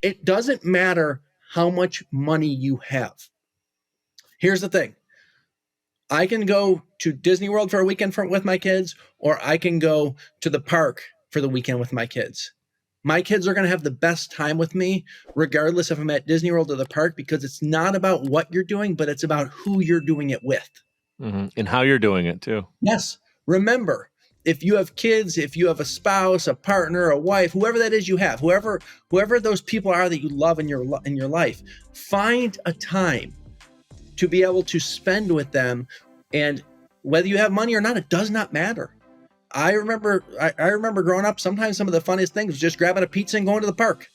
it doesn't matter how much money you have. Here's the thing. I can go to Disney World for a weekend with my kids, or I can go to the park for the weekend with my kids. My kids are going to have the best time with me, regardless if I'm at Disney World or the park, because it's not about what you're doing, but it's about who you're doing it with. Mm-hmm. And how you're doing it too. Yes. Remember, if you have kids, if you have a spouse, a partner, a wife, whoever that is you have, whoever those people are that you love in your life, find a time to be able to spend with them. And whether you have money or not, it does not matter. I remember growing up, sometimes some of the funniest things was just grabbing a pizza and going to the park.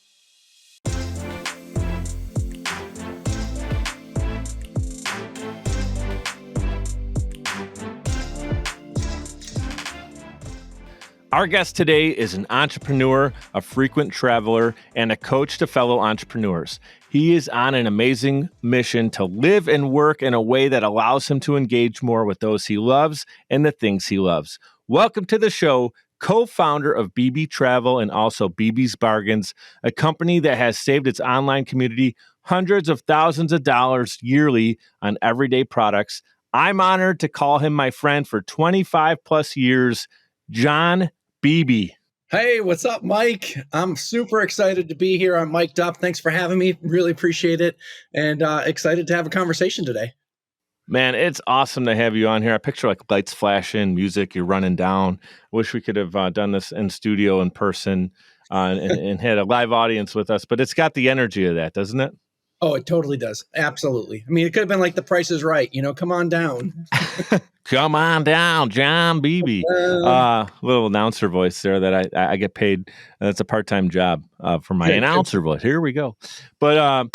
Our guest today is an entrepreneur, a frequent traveler, and a coach to fellow entrepreneurs. He is on an amazing mission to live and work in a way that allows him to engage more with those he loves and the things he loves. Welcome to the show, co-founder of Beebe Travel and also Beebe's Bargains, a company that has saved its online community hundreds of thousands of dollars yearly on everyday products. I'm honored to call him my friend for 25 plus years, Jon Beebe. Hey, what's up, Mike? I'm super excited to be here. I'm mic'd up. Thanks for having me. Really appreciate it. And excited to have a conversation today. Man, it's awesome to have you on here. I picture like lights flashing, music, you're running down. Wish we could have done this in studio in person and had a live audience with us, but it's got the energy of that, doesn't it? Oh, it totally does. Absolutely. I mean, it could have been like The Price is Right. Come on down. Come on down, Jon Beebe. Little announcer voice there that I get paid. That's a part-time job for my announcer voice. Here we go. But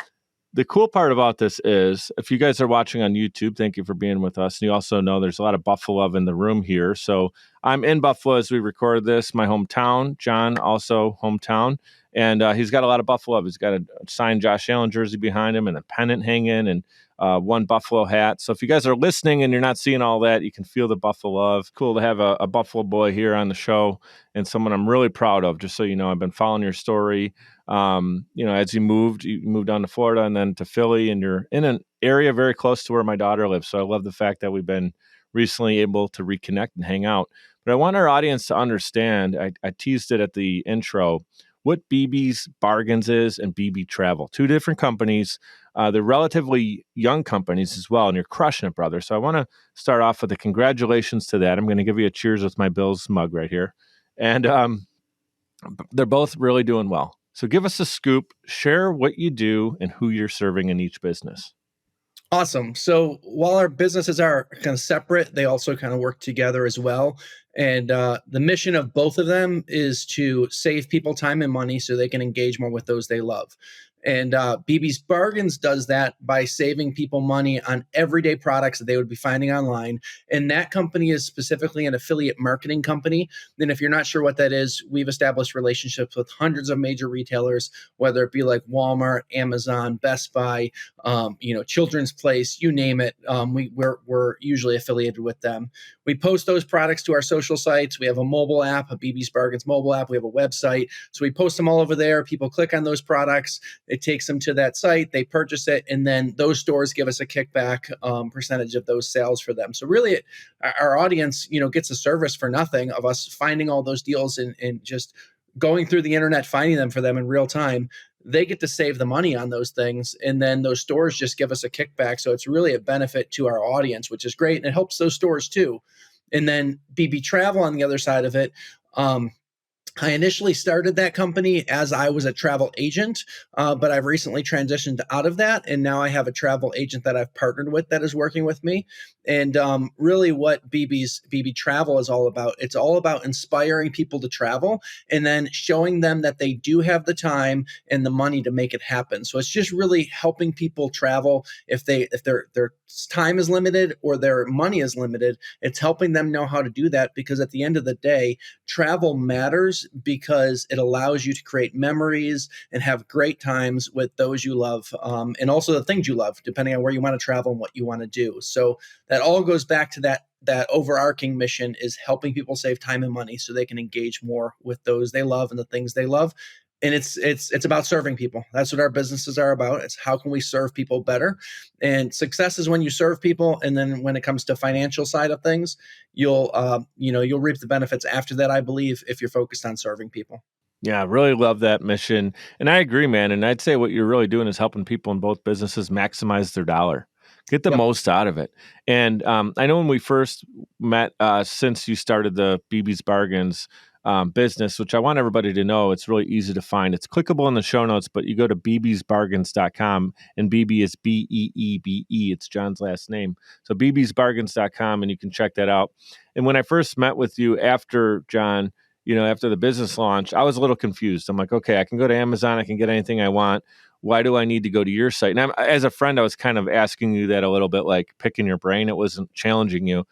the cool part about this is, if you guys are watching on YouTube, thank you for being with us. And you also know there's a lot of Buffalo love in the room here. So I'm in Buffalo as we record this, my hometown. Jon, also hometown. And he's got a lot of Buffalo love. He's got a signed Josh Allen jersey behind him and a pennant hanging and one Buffalo hat. So if you guys are listening and you're not seeing all that, you can feel the Buffalo love. Cool to have a Buffalo boy here on the show and someone I'm really proud of. Just so you know, I've been following your story. As you moved down to Florida and then to Philly, and you're in an area very close to where my daughter lives. So I love the fact that we've been recently able to reconnect and hang out. But I want our audience to understand, I teased it at the intro, what Beebe's Bargains is and Beebe Travel. Two different companies. They're relatively young companies as well, and you're crushing it, brother. So I want to start off with a congratulations to that. I'm going to give you a cheers with my Bills mug right here. And they're both really doing well. So give us a scoop, share what you do and who you're serving in each business. Awesome. So while our businesses are kind of separate, they also kind of work together as well. And the mission of both of them is to save people time and money so they can engage more with those they love. And Beebe's Bargains does that by saving people money on everyday products that they would be finding online. And that company is specifically an affiliate marketing company. And if you're not sure what that is, we've established relationships with hundreds of major retailers, whether it be like Walmart, Amazon, Best Buy, Children's Place, you name it. We're usually affiliated with them. We post those products to our social sites. We have a mobile app, a Beebe's Bargains mobile app. We have a website. So we post them all over there. People click on those products. It takes them to that site. They purchase it. And then those stores give us a kickback percentage of those sales for them. So really, our audience, gets a service for nothing of us finding all those deals and just going through the internet, finding them for them in real time. They get to save the money on those things. And then those stores just give us a kickback. So it's really a benefit to our audience, which is great. And it helps those stores too. And then Beebe Travel on the other side of it, I initially started that company as I was a travel agent, but I've recently transitioned out of that. And now I have a travel agent that I've partnered with that is working with me. And really what Beebe Travel is all about, it's all about inspiring people to travel and then showing them that they do have the time and the money to make it happen. So it's just really helping people travel if their time is limited or their money is limited. It's helping them know how to do that, because at the end of the day, travel matters because it allows you to create memories and have great times with those you love, and also the things you love, depending on where you want to travel and what you want to do. So that all goes back to that overarching mission is helping people save time and money so they can engage more with those they love and the things they love. and it's about serving people. That's what our businesses are about. It's how can we serve people better, and success is when you serve people. And then when it comes to financial side of things, you'll reap the benefits after that, I believe, if you're focused on serving people. Yeah, I really love that mission. And I agree, man. And I'd say what you're really doing is helping people in both businesses maximize their dollar, get the Yep. most out of it. And I know when we first met, since you started the BB's Bargains business, which I want everybody to know, it's really easy to find. It's clickable in the show notes, but you go to bbsbargains.com, and BB is Beebe. It's John's last name. So bbsbargains.com, and you can check that out. And when I first met with you after John, after the business launch, I was a little confused. I'm like, okay, I can go to Amazon, I can get anything I want. Why do I need to go to your site? And as a friend, I was kind of asking you that a little bit, like picking your brain. It wasn't challenging you.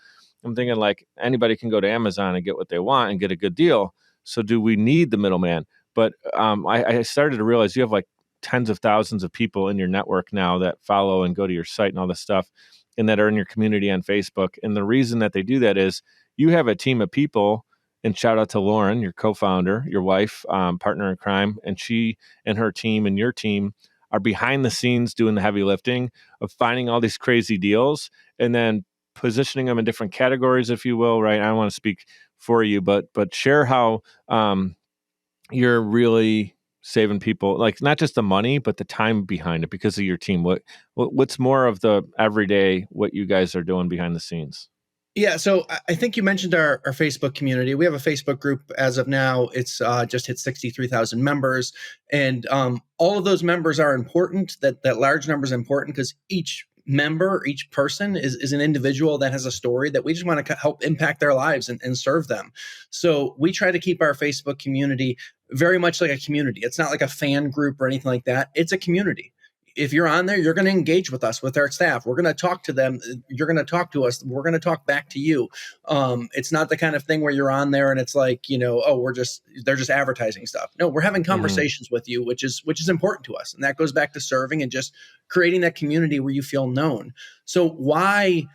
I'm thinking like anybody can go to Amazon and get what they want and get a good deal. So do we need the middleman? But I started to realize you have like tens of thousands of people in your network now that follow and go to your site and all this stuff, and that are in your community on Facebook. And the reason that they do that is you have a team of people. And shout out to Lauren, your co-founder, your wife, partner in crime, and she and her team and your team are behind the scenes doing the heavy lifting of finding all these crazy deals and then positioning them in different categories, if you will. Right? I don't want to speak for you, but share how you're really saving people, like not just the money, but the time behind it because of your team. What's more of the everyday what you guys are doing behind the scenes? Yeah, so I think you mentioned our Facebook community. We have a Facebook group as of now. It's just hit 63,000 members, and all of those members are important. That large number is important because each member, each person is an individual that has a story that we just want to help impact their lives and serve them. So we try to keep our Facebook community very much like a community. It's not like a fan group or anything like that. It's a community. If you're on there, you're going to engage with us, with our staff. We're going to talk to them. You're going to talk to us. We're going to talk back to you. It's not the kind of thing where you're on there and it's like, oh, they're just advertising stuff. No, we're having conversations with you, which is important to us. And that goes back to serving and just creating that community where you feel known. So why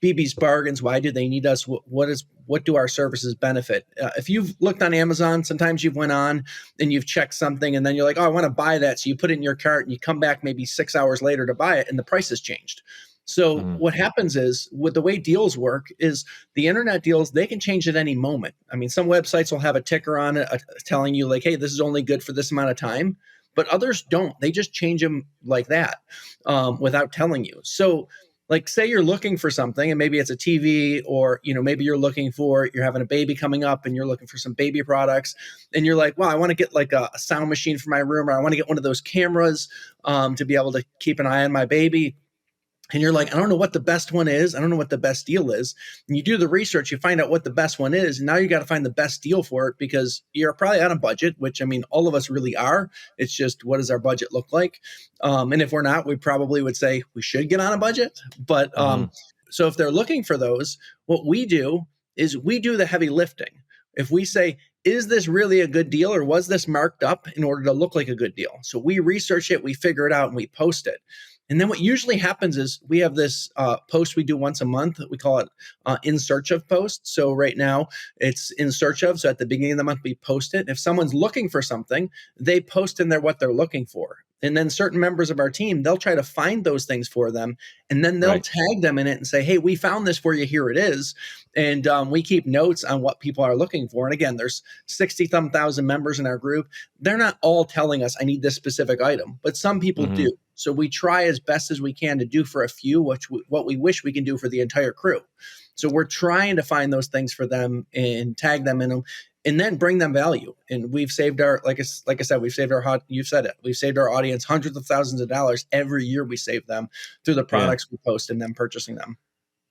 BB's Bargains? Why do they need us? What do our services benefit? If you've looked on Amazon, sometimes you've went on and you've checked something and then you're like, oh, I want to buy that. So you put it in your cart and you come back maybe 6 hours later to buy it and the price has changed. So what happens is with the way deals work is the internet deals, they can change at any moment. I mean, some websites will have a ticker on it telling you like, hey, this is only good for this amount of time, but others don't. They just change them like that without telling you. So like say you're looking for something and maybe it's a TV or maybe you're having a baby coming up and you're looking for some baby products and you're like, well, I want to get like a sound machine for my room, or I want to get one of those cameras to be able to keep an eye on my baby. And you're like, I don't know what the best one is. I don't know what the best deal is. And you do the research, you find out what the best one is. And now you got to find the best deal for it because you're probably on a budget, which I mean, all of us really are. It's just, what does our budget look like? And if we're not, we probably would say we should get on a budget. But so if they're looking for those, what we do is we do the heavy lifting. If we say, is this really a good deal or was this marked up in order to look like a good deal? So we research it, we figure it out, and we post it. And then what usually happens is we have this post we do once a month. We call it in search of post. So right now it's in search of. So at the beginning of the month, we post it. If someone's looking for something, they post in there what they're looking for. And then certain members of our team, they'll try to find those things for them. And then they'll tag them in it and say, hey, we found this for you. Here it is. And we keep notes on what people are looking for. And again, there's 60,000 members in our group. They're not all telling us I need this specific item, but some people do. So we try as best as we can to do for a few, what we wish we can do for the entire crew. So we're trying to find those things for them and tag them in them and then bring them value. And we've saved like I said, you've said it. We've saved our audience hundreds of thousands of dollars every year. We save them through the products we post and them purchasing them.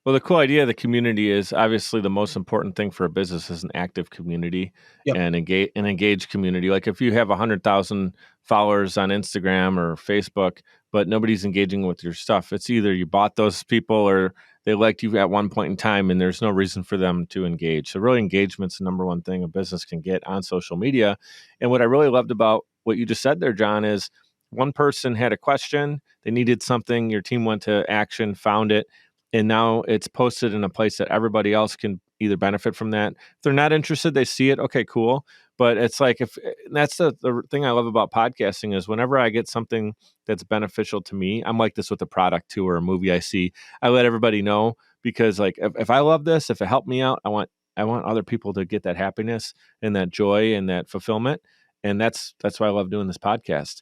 Well, the cool idea of the community is obviously the most important thing for a business is an active community and an engaged community. Like if you have 100,000 followers on Instagram or Facebook, but nobody's engaging with your stuff, it's either you bought those people or they liked you at one point in time and there's no reason for them to engage. So really engagement's the number one thing a business can get on social media. And what I really loved about what you just said there, John, is one person had a question, they needed something, your team went to action, found it, and now it's posted in a place that everybody else can either benefit from that. If they're not interested, they see it. Okay, cool. But it's like, if that's the thing I love about podcasting is whenever I get something that's beneficial to me, I'm like this with a product too, or a movie I see, I let everybody know, because like if I love this, if it helped me out, I want other people to get that happiness and that joy and that fulfillment. And that's why I love doing this podcast.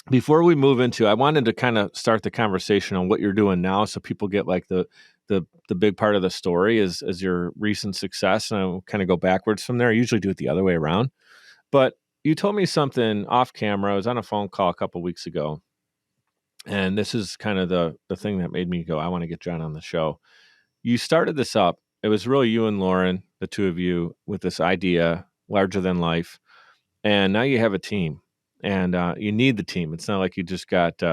Before we move into, I wanted to kind of start the conversation on what you're doing now, so people get like the big part of the story is your recent success, and I'll kind of go backwards from there. I usually do it the other way around, but you told me something off camera. I was on a phone call a couple weeks ago, and this is kind of the thing that made me go, I want to get Jon on the show. You started this up. It was really you and Lauren, the two of you, with this idea larger than life, and now you have a team, and you need the team. It's not like you just got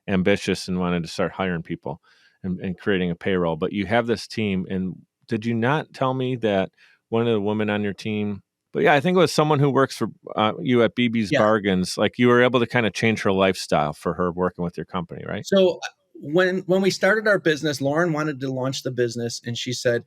ambitious and wanted to start hiring people and creating a payroll, but you have this team. And did you not tell me that one of the women on your team, but yeah, I think it was someone who works for you at BB's Yeah. Bargains, like you were able to kind of change her lifestyle for her working with your company, right? So when we started our business, Lauren wanted to launch the business, and she said,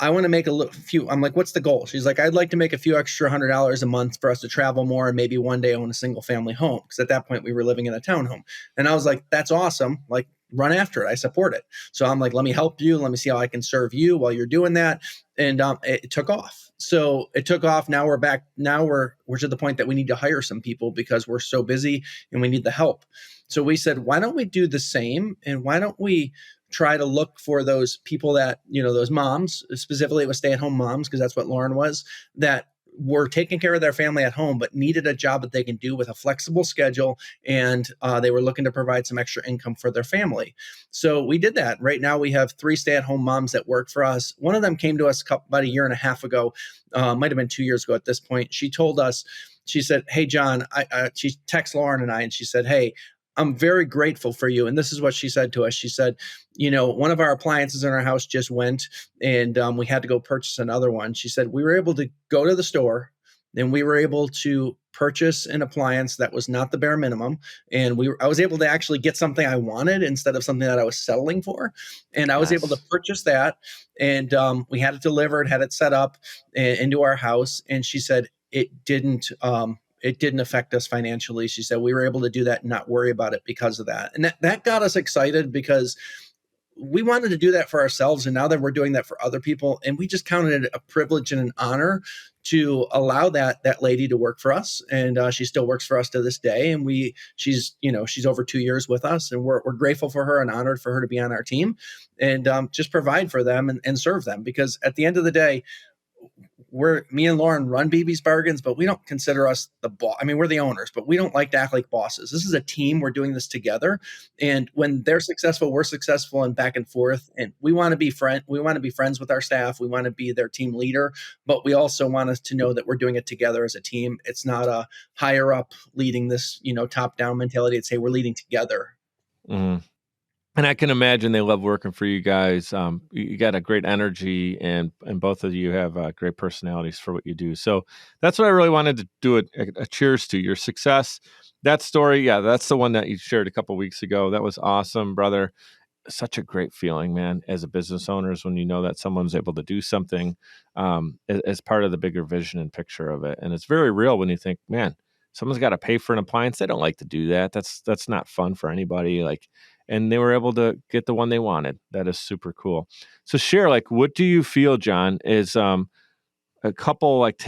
I want to make few. I'm like, what's the goal? She's like, I'd like to make a few extra $100 a month for us to travel more and maybe one day own a single family home. Because at that point we were living in a townhome. And I was like, that's awesome. Like, run after it. I support it. So I'm like, let me help you. Let me see how I can serve you while you're doing that. And it took off. So it took off. Now we're back. Now we're to the point that we need to hire some people because we're so busy and we need the help. So we said, why don't we do the same? And why don't we try to look for those people that, those moms, specifically it was stay-at-home moms, because that's what Lauren was, that were taking care of their family at home, but needed a job that they can do with a flexible schedule. And they were looking to provide some extra income for their family. So we did that. Right now we have 3 stay-at-home moms that work for us. One of them came to us about a year and a half ago, might've been 2 years ago at this point. She told us, she said, hey, Jon, she texted Lauren and I, and she said, hey, I'm very grateful for you. And this is what she said to us. She said, one of our appliances in our house just went, and we had to go purchase another one. She said, we were able to go to the store and we were able to purchase an appliance that was not the bare minimum. And I was able to actually get something I wanted instead of something that I was settling for. And I was able to Yes. purchase that. And we had it delivered, had it set up into our house. And she said, it didn't affect us financially. She said we were able to do that and not worry about it because of that. And that got us excited because we wanted to do that for ourselves. And now that we're doing that for other people, and we just counted it a privilege and an honor to allow that lady to work for us. And she still works for us to this day. And she's over 2 years with us, and we're grateful for her and honored for her to be on our team and just provide for them and serve them. Because at the end of the day, me and Lauren run BB's Bargains, but we don't consider us the boss. I mean, we're the owners, but we don't like to act like bosses. This is a team. We're doing this together. And when they're successful, we're successful, and back and forth. And we want to be We want to be friends with our staff. We want to be their team leader, but we also want us to know that we're doing it together as a team. It's not a higher up leading this, top down mentality. It's, hey, we're leading together. Mhm. And I can imagine they love working for you guys. You got a great energy, and both of you have great personalities for what you do. So that's what I really wanted to do. A cheers to your success. That story, yeah, that's the one that you shared a couple weeks ago. That was awesome, brother. Such a great feeling, man, as a business owner, is when you know that someone's able to do something as part of the bigger vision and picture of it. And it's very real when you think, man, someone's got to pay for an appliance. They don't like to do that. That's not fun for anybody. Like, and they were able to get the one they wanted. That is super cool. So share, like, what do you feel, Jon, is a couple, like,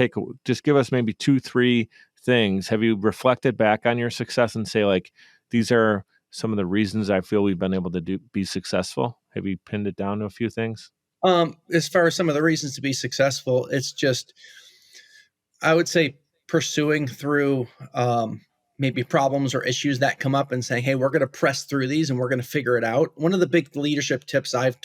just give us maybe 2, 3 things. Have you reflected back on your success and say, like, these are some of the reasons I feel we've been able to be successful? Have you pinned it down to a few things? As far as some of the reasons to be successful, it's just, I would say, pursuing through maybe problems or issues that come up and saying, hey, we're going to press through these and we're going to figure it out. One of the big leadership tips I've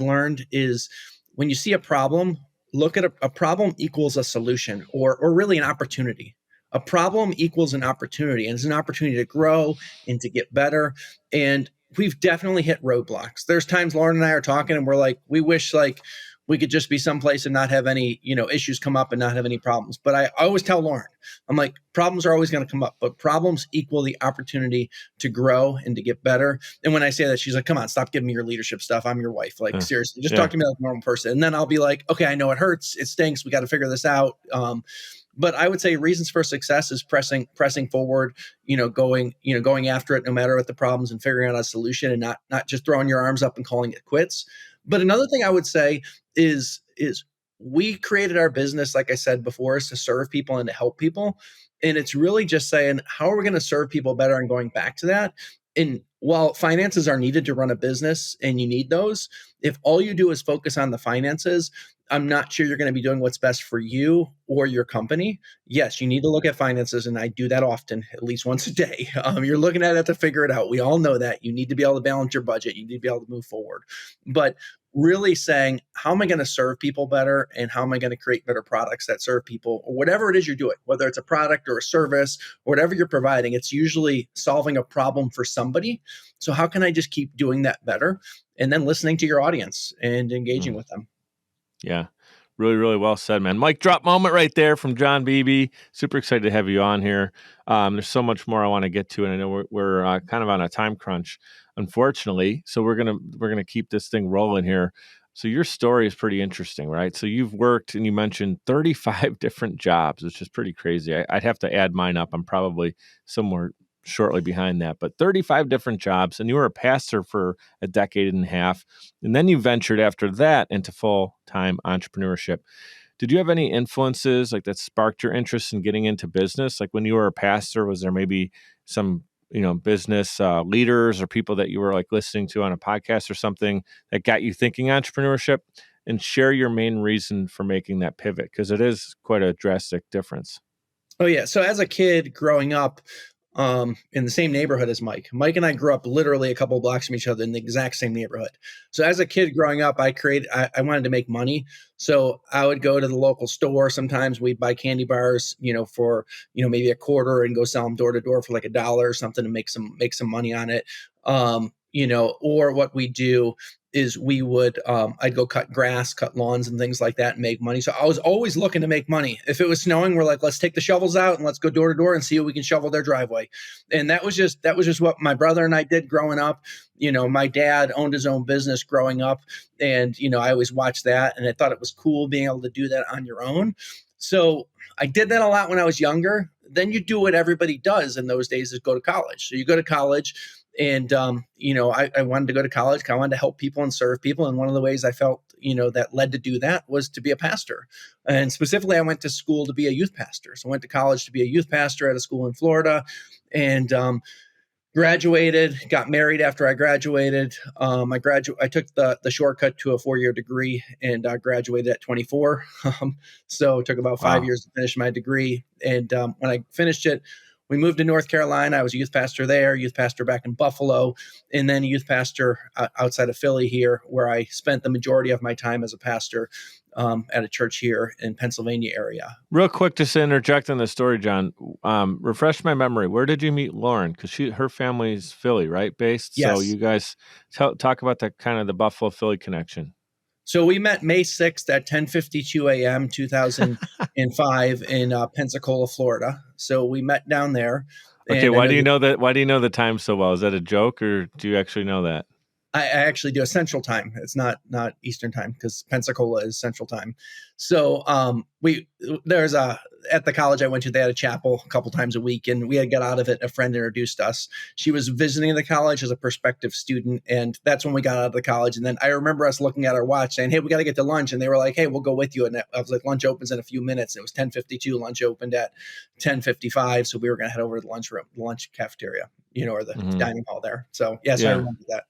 learned is, when you see a problem, look at a problem equals a solution, or really an opportunity. A problem equals an opportunity, and it's an opportunity to grow and to get better. And we've definitely hit roadblocks. There's times Lauren and I are talking and we're like, we wish, like, we could just be someplace and not have any, issues come up and not have any problems. But I always tell Lauren, I'm like, problems are always going to come up, but problems equal the opportunity to grow and to get better. And when I say that, she's like, come on, stop giving me your leadership stuff. I'm your wife. Like, seriously, just talk to me like a normal person. And then I'll be like, okay, I know it hurts. It stinks. We got to figure this out. But I would say reasons for success is pressing forward, going after it no matter what the problems and figuring out a solution, and not just throwing your arms up and calling it quits. But another thing I would say is we created our business, like I said before, is to serve people and to help people. And it's really just saying, how are we going to serve people better, and going back to that. And while finances are needed to run a business and you need those, if all you do is focus on the finances, I'm not sure you're going to be doing what's best for you or your company. Yes, you need to look at finances, and I do that often, at least once a day. You're looking at it to figure it out. We all know that. You need to be able to balance your budget. You need to be able to move forward. But really saying, how am I going to serve people better, and how am I going to create better products that serve people, or whatever it is you're doing, whether it's a product or a service, or whatever you're providing, it's usually solving a problem for somebody. So how can I just keep doing that better? And then listening to your audience and engaging with them. Yeah. Really, really well said, man. Mic drop moment right there from Jon Beebe. Super excited to have you on here. There's so much more I want to get to, and I know we're kind of on a time crunch, unfortunately. So we're gonna keep this thing rolling here. So your story is pretty interesting, right? So you've worked, and you mentioned 35 different jobs, which is pretty crazy. I'd have to add mine up. I'm probably somewhere shortly behind that, but 35 different jobs, and you were a pastor for a decade and a half, and then you ventured after that into full-time entrepreneurship. Did you have any influences like that sparked your interest in getting into business? Like when you were a pastor, was there maybe some business leaders or people that you were like listening to on a podcast or something that got you thinking entrepreneurship? And share your main reason for making that pivot, because it is quite a drastic difference. Oh yeah. So as a kid growing up, in the same neighborhood as Mike. Mike and I grew up literally a couple of blocks from each other in the exact same neighborhood. So as a kid growing up, I wanted to make money. So I would go to the local store. Sometimes we'd buy candy bars, for, maybe a quarter, and go sell them door to door for like $1 or something to make some money on it. Or what we do is we would, I'd go cut grass, cut lawns and things like that and make money. So I was always looking to make money. If it was snowing, we're like, let's take the shovels out and let's go door to door and see if we can shovel their driveway. And that was just what my brother and I did growing up. My dad owned his own business growing up, and, I always watched that, and I thought it was cool being able to do that on your own. So I did that a lot when I was younger. Then you do what everybody does in those days, is go to college. So you go to college. And, I wanted to go to college. I wanted to help people and serve people. And one of the ways I felt, that led to do that was to be a pastor. And specifically, I went to school to be a youth pastor. So I went to college to be a youth pastor at a school in Florida, and graduated, got married after I graduated. I took the shortcut to a 4-year degree, and graduated at 24. So it took about 5 years to finish my degree. And when I finished it, we moved to North Carolina. I was a youth pastor there, youth pastor back in Buffalo, and then a youth pastor outside of Philly here, where I spent the majority of my time as a pastor at a church here in Pennsylvania area. Real quick, just to interject in the story, Jon, refresh my memory. Where did you meet Lauren? Because her family's Philly, right, based? Yes. So you guys talk about the kind of the Buffalo Philly connection. So we met May 6th at 10:52 a.m. 2005 in Pensacola, Florida. So we met down there. Okay, why do you know that? Why do you know the time so well? Is that a joke, or do you actually know that? I actually do a Central Time. It's not Eastern Time, because Pensacola is Central Time. So at the college I went to, they had a chapel a couple times a week, and we had got out of it. A friend introduced us. She was visiting the college as a prospective student, and that's when we got out of the college. And then I remember us looking at our watch saying, "Hey, we got to get to lunch." And they were like, "Hey, we'll go with you." And I was like, "Lunch opens in a few minutes." And it was 10:52. Lunch opened at 10:55. So we were going to head over to the lunchroom, the lunch cafeteria, or the dining hall there. So yes, I remember that.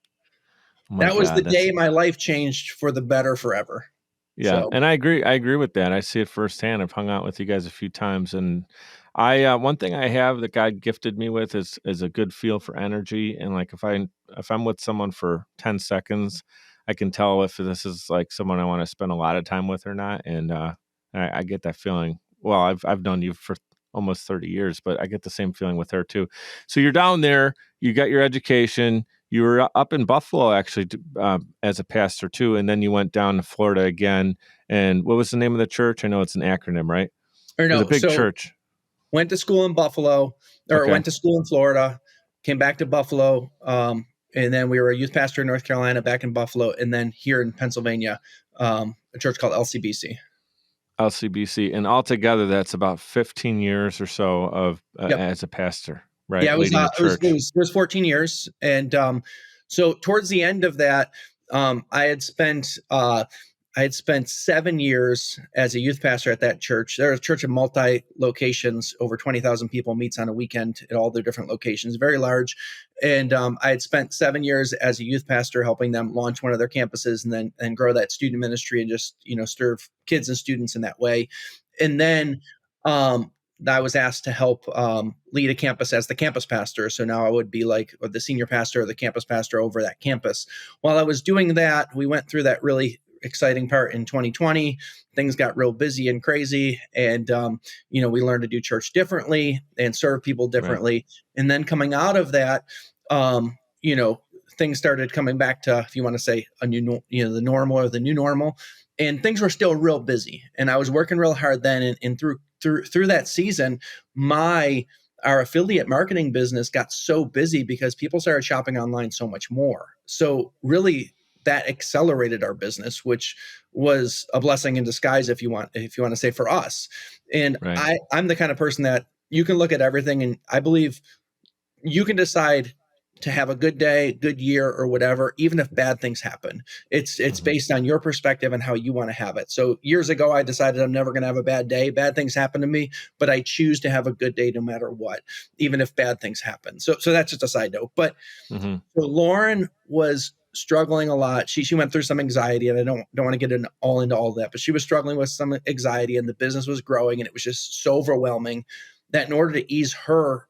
That was the day my life changed for the better forever. Yeah, and I agree with that. I see it firsthand. I've hung out with you guys a few times, and I one thing I have that God gifted me with is a good feel for energy. And like if I'm with someone for 10 seconds, I can tell if this is like someone I want to spend a lot of time with or not. And I get that feeling. Well, I've known you for almost 30 years, but I get the same feeling with her too. So you're down there, you got your education, you were up in Buffalo actually as a pastor too, and then you went down to Florida again. And what was the name of the church? I know it's an acronym, right? Or It was a no, big so church. went to school in Buffalo, or Okay. went to school in Florida, came back to Buffalo, and then we were a youth pastor in North Carolina, back in Buffalo, and then here in Pennsylvania, a church called LCBC. LCBC, and altogether that's about 15 years or so of Yep. as a pastor, right? Yeah, Leading a church. it was 14 years, and so towards the end of that, um, I had spent uh, I had spent 7 years as a youth pastor at that church. They're a church of multi locations, over 20,000 people meets on a weekend at all their different locations, very large. And I had spent 7 years as a youth pastor helping them launch one of their campuses, and then and grow that student ministry, and just serve kids and students in that way. And then um, I was asked to help lead a campus as the campus pastor. So now I would be like the senior pastor or the campus pastor over that campus. While I was doing that, we went through that really exciting part in 2020. Things got real busy and crazy, and we learned to do church differently and serve people Right. differently. And then coming out of that, um, you know, things started coming back to, if you want to say, a new, the normal or the new normal. And things were still real busy, and I was working real hard then. And through that season, my our affiliate marketing business got so busy because people started shopping online so much more. So really, that accelerated our business, which was a blessing in disguise, if you want to say, for us. And Right. I'm the kind of person that you can look at everything, and I believe you can decide to have a good day, good year, or whatever, even if bad things happen. It's Mhm. based on your perspective and how you want to have it. So years ago, I decided I'm never going to have a bad day. Bad things happen to me, but I choose to have a good day no matter what, even if bad things happen. So that's just a side note. But Mhm. so Lauren was struggling a lot. She went through some anxiety, and I don't want to get into all of that, but she was struggling with some anxiety, and the business was growing, and it was just so overwhelming that in order to ease her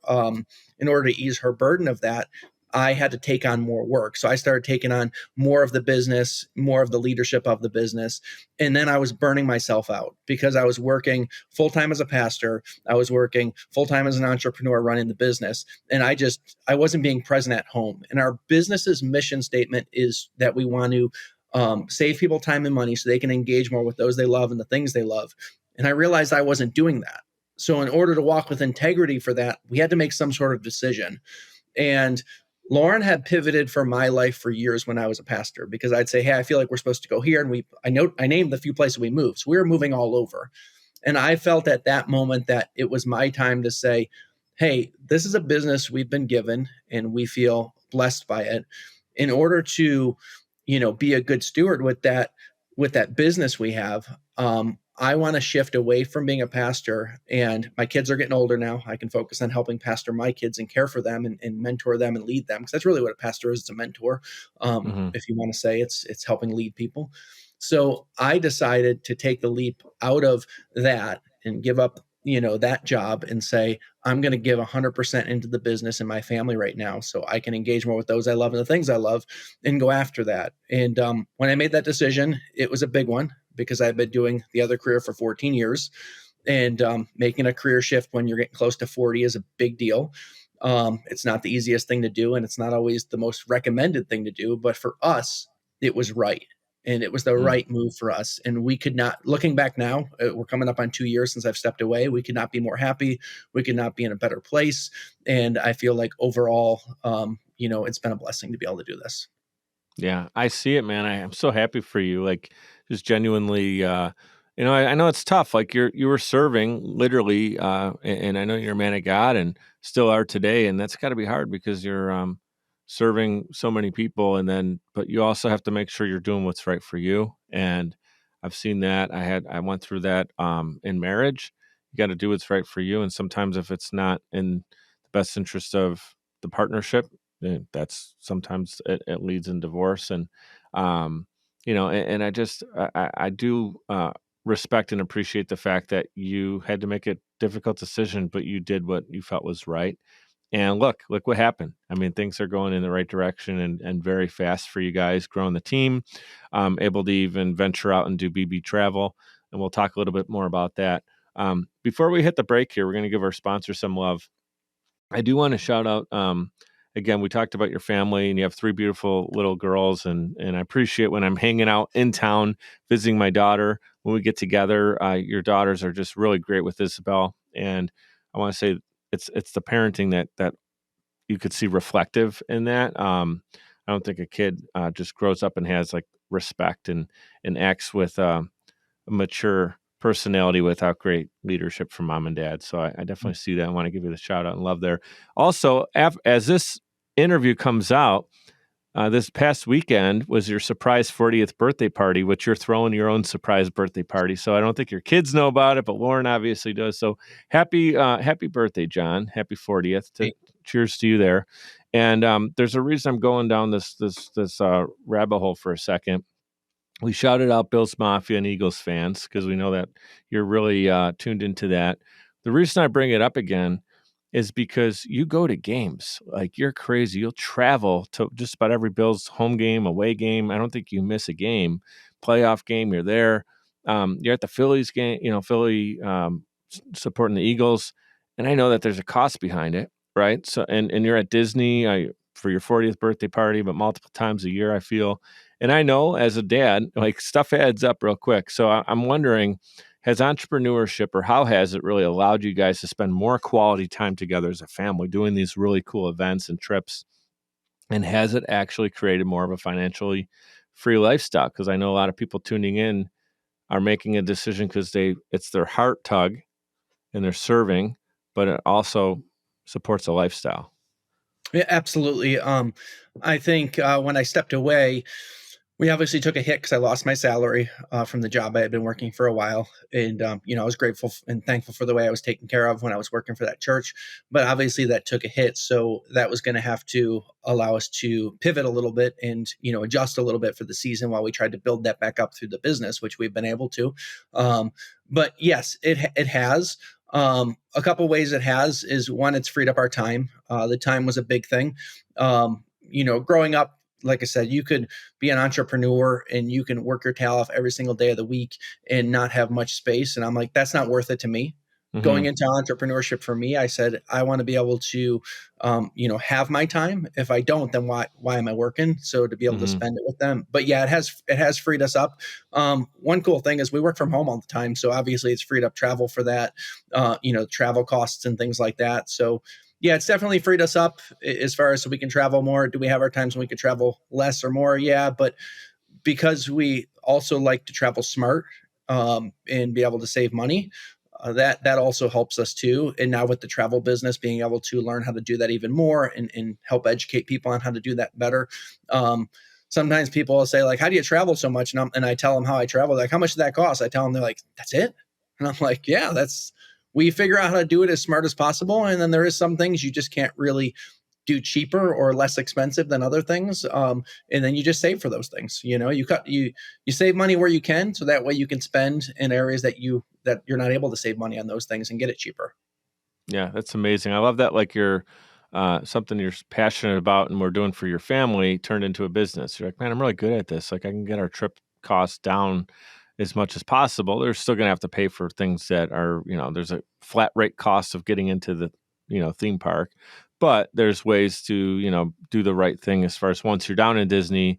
burden of that, I had to take on more work. So I started taking on more of the business, more of the leadership of the business. And then I was burning myself out because I was working full time as a pastor. I was working full time as an entrepreneur running the business. And I wasn't being present at home. And our business's mission statement is that we want to save people time and money so they can engage more with those they love and the things they love. And I realized I wasn't doing that. So in order to walk with integrity for that, we had to make some sort of decision. And Lauren had pivoted for my life for years when I was a pastor, because I'd say, "Hey, I feel like we're supposed to go here," and I named the few places we moved. So we were moving all over. And I felt at that moment that it was my time to say, "Hey, this is a business we've been given and we feel blessed by it. In order to, be a good steward with that business we have, I want to shift away from being a pastor. And my kids are getting older now. I can focus on helping pastor my kids and care for them, and mentor them and lead them, because that's really what a pastor is. It's a mentor. Mhm. If you want to say, it's helping lead people. So I decided to take the leap out of that and give up, that job, and say, I'm going to give 100% into the business and my family right now, so I can engage more with those I love and the things I love, and go after that. And when I made that decision, it was a big one, because I've been doing the other career for 14 years. And making a career shift when you're getting close to 40 is a big deal. It's not the easiest thing to do, and it's not always the most recommended thing to do. But for us, it was right. And it was the Mm. right move for us. And we could not, looking back now, we're coming up on 2 years since I've stepped away. We could not be more happy. We could not be in a better place. And I feel like overall, it's been a blessing to be able to do this. Yeah, I see it, man. I'm so happy for you. Like, just genuinely, I know it's tough. Like you were serving literally, and I know you're a man of God and still are today, and that's got to be hard because you're serving so many people, and then but you also have to make sure you're doing what's right for you. And I've seen that. I went through that in marriage. You got to do what's right for you, and sometimes if it's not in the best interest of the partnership, that's sometimes it leads in divorce. And and I do respect and appreciate the fact that you had to make a difficult decision, but you did what you felt was right. And look what happened. I mean, things are going in the right direction, and very fast for you guys, growing the team, able to even venture out and do BB travel. And we'll talk a little bit more about that. Before we hit the break here, we're going to give our sponsor some love. I do want to shout out again, we talked about your family, and you have 3 beautiful little girls, and I appreciate when I'm hanging out in town visiting my daughter. When we get together, your daughters are just really great with Isabel, and I want to say it's the parenting that you could see reflective in that. I don't think a kid just grows up and has like respect and acts with a mature personality without great leadership from mom and dad. So I definitely see that. I want to give you the shout out and love there. Also, as this interview comes out, this past weekend was your surprise 40th birthday party, which you're throwing your own surprise birthday party. So I don't think your kids know about it, but Lauren obviously does. So happy birthday, Jon. Happy 40th. Cheers to you there. And there's a reason I'm going down this rabbit hole for a second. We shouted out Bills Mafia and Eagles fans because we know that you're really tuned into that. The reason I bring it up again is because you go to games. Like, you're crazy. You'll travel to just about every Bills home game, away game. I don't think you miss a game. Playoff game, you're there. You're at the Phillies game, Philly supporting the Eagles. And I know that there's a cost behind it, right? So, and you're at Disney for your 40th birthday party, but multiple times a year, I feel. And I know as a dad, like, stuff adds up real quick. So I'm wondering, has entrepreneurship, or how has it really allowed you guys to spend more quality time together as a family doing these really cool events and trips? And has it actually created more of a financially free lifestyle? Because I know a lot of people tuning in are making a decision because it's their heart tug and they're serving, but it also supports a lifestyle. Yeah, absolutely. I think when I stepped away, we obviously took a hit because I lost my salary from the job I had been working for a while, and I was grateful and thankful for the way I was taken care of when I was working for that church. But obviously, that took a hit, so that was going to have to allow us to pivot a little bit and adjust a little bit for the season while we tried to build that back up through the business, which we've been able to. But yes, it has. A couple ways it has is, one, it's freed up our time. The time was a big thing. Growing up, like I said, you could be an entrepreneur and you can work your tail off every single day of the week and not have much space. And I'm like, that's not worth it to me. Going into entrepreneurship for me, I said, I want to be able to, have my time. If I don't, then why am I working? So to be able to spend it with them. But yeah, it has freed us up. One cool thing is we work from home all the time. So obviously it's freed up travel for that, travel costs and things like that. So yeah, it's definitely freed us up as far as so we can travel more. Do we have our times when we could travel less or more? Yeah, but because we also like to travel smart and be able to save money, that also helps us too. And now with the travel business, being able to learn how to do that even more and help educate people on how to do that better. Sometimes people will say, like, how do you travel so much? And I tell them how I travel. Like, how much does that cost? I tell them, they're like, that's it. And I'm like, yeah, we figure out how to do it as smart as possible. And then there is some things you just can't really do cheaper or less expensive than other things. And then you just save for those things. You save money where you can, so that way you can spend in areas that you're not able to save money on those things and get it cheaper. Yeah, that's amazing. I love that. Like, you're something you're passionate about and we're doing for your family turned into a business. You're like, man, I'm really good at this. Like, I can get our trip costs down as much as possible. They're still going to have to pay for things that are, there's a flat rate cost of getting into the, theme park, but there's ways to, do the right thing as far as, once you're down in Disney,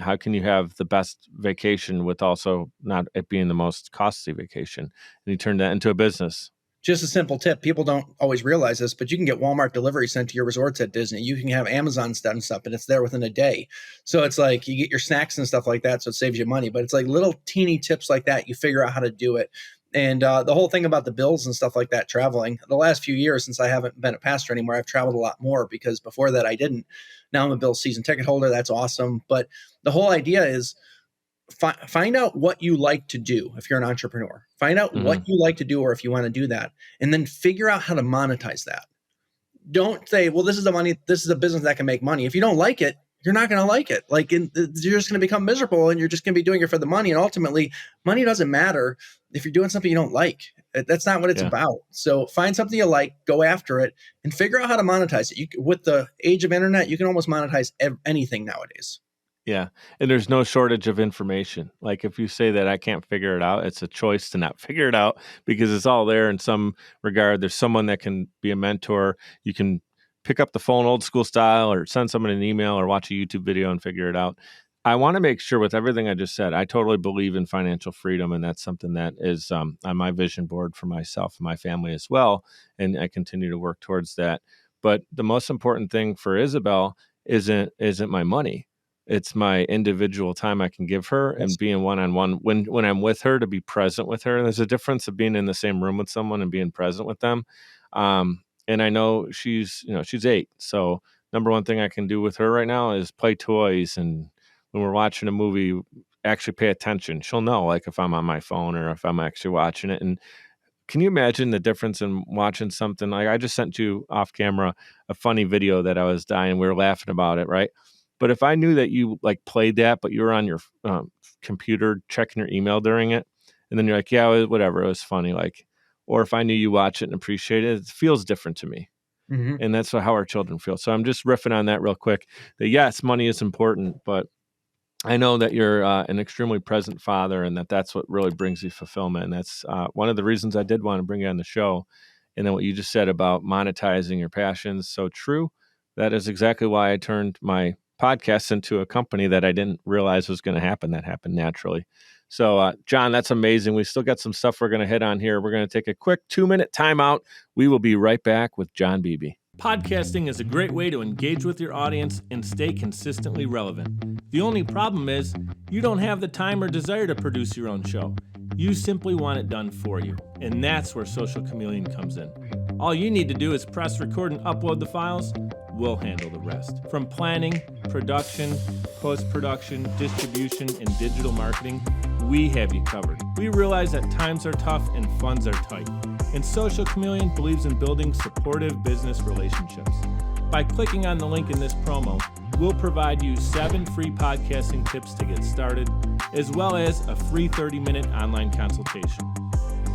how can you have the best vacation with also not it being the most costly vacation? And you turn that into a business. Just a simple tip. People don't always realize this, but you can get Walmart delivery sent to your resorts at Disney. You can have Amazon stuff, and it's there within a day. So it's like you get your snacks and stuff like that, so it saves you money. But it's like little teeny tips like that. You figure out how to do it. And the whole thing about the bills and stuff like that, traveling, the last few years, since I haven't been a pastor anymore, I've traveled a lot more, because before that I didn't. Now I'm a Bills season ticket holder. That's awesome. But the whole idea is, find out what you like to do. If you're an entrepreneur, find out what you like to do, or if you want to do that, and then figure out how to monetize that. Don't say, well, this is a business that can make money. If you don't like it, you're not going to like it. Like, you're just going to become miserable, and you're just going to be doing it for the money. And ultimately, money doesn't matter if you're doing something you don't like. That's not what it's about. So find something you like, go after it, and figure out how to monetize it. With the age of internet, you can almost monetize anything nowadays. Yeah. And there's no shortage of information. Like, if you say that I can't figure it out, it's a choice to not figure it out, because it's all there in some regard. There's someone that can be a mentor. You can pick up the phone old school style or send someone an email or watch a YouTube video and figure it out. I want to make sure with everything I just said, I totally believe in financial freedom. And that's something that is on my vision board for myself and my family as well. And I continue to work towards that. But the most important thing for Isabel isn't my money. It's my individual time I can give her and being one-on-one when I'm with her, to be present with her. And there's a difference of being in the same room with someone and being present with them. And I know she's 8. So number one thing I can do with her right now is play toys. And when we're watching a movie, actually pay attention. She'll know, like, if I'm on my phone or if I'm actually watching it. And can you imagine the difference in watching something like I just sent you off camera a funny video that I was dying. We were laughing about it, right? But if I knew that you like played that, but you were on your computer checking your email during it, and then you're like, yeah, whatever, it was funny. Like, or if I knew you watch it and appreciate it, it feels different to me. Mm-hmm. And that's how our children feel. So I'm just riffing on that real quick. That yes, money is important, but I know that you're an extremely present father, and that's what really brings you fulfillment. And that's one of the reasons I did want to bring you on the show. And then what you just said about monetizing your passions, so true. That is exactly why I turned my podcast into a company that I didn't realize was going to happen. That happened naturally. So, Jon, that's amazing. We still got some stuff we're going to hit on here. We're going to take a quick 2-minute timeout. We will be right back with Jon Beebe. Podcasting is a great way to engage with your audience and stay consistently relevant. The only problem is you don't have the time or desire to produce your own show. You simply want it done for you. And that's where Social Chameleon comes in. All you need to do is press record and upload the files. We'll handle the rest. From planning, production, post-production, distribution, and digital marketing, we have you covered. We realize that times are tough and funds are tight. And Social Chameleon believes in building supportive business relationships. By clicking on the link in this promo, we'll provide you 7 free podcasting tips to get started, as well as a free 30-minute online consultation.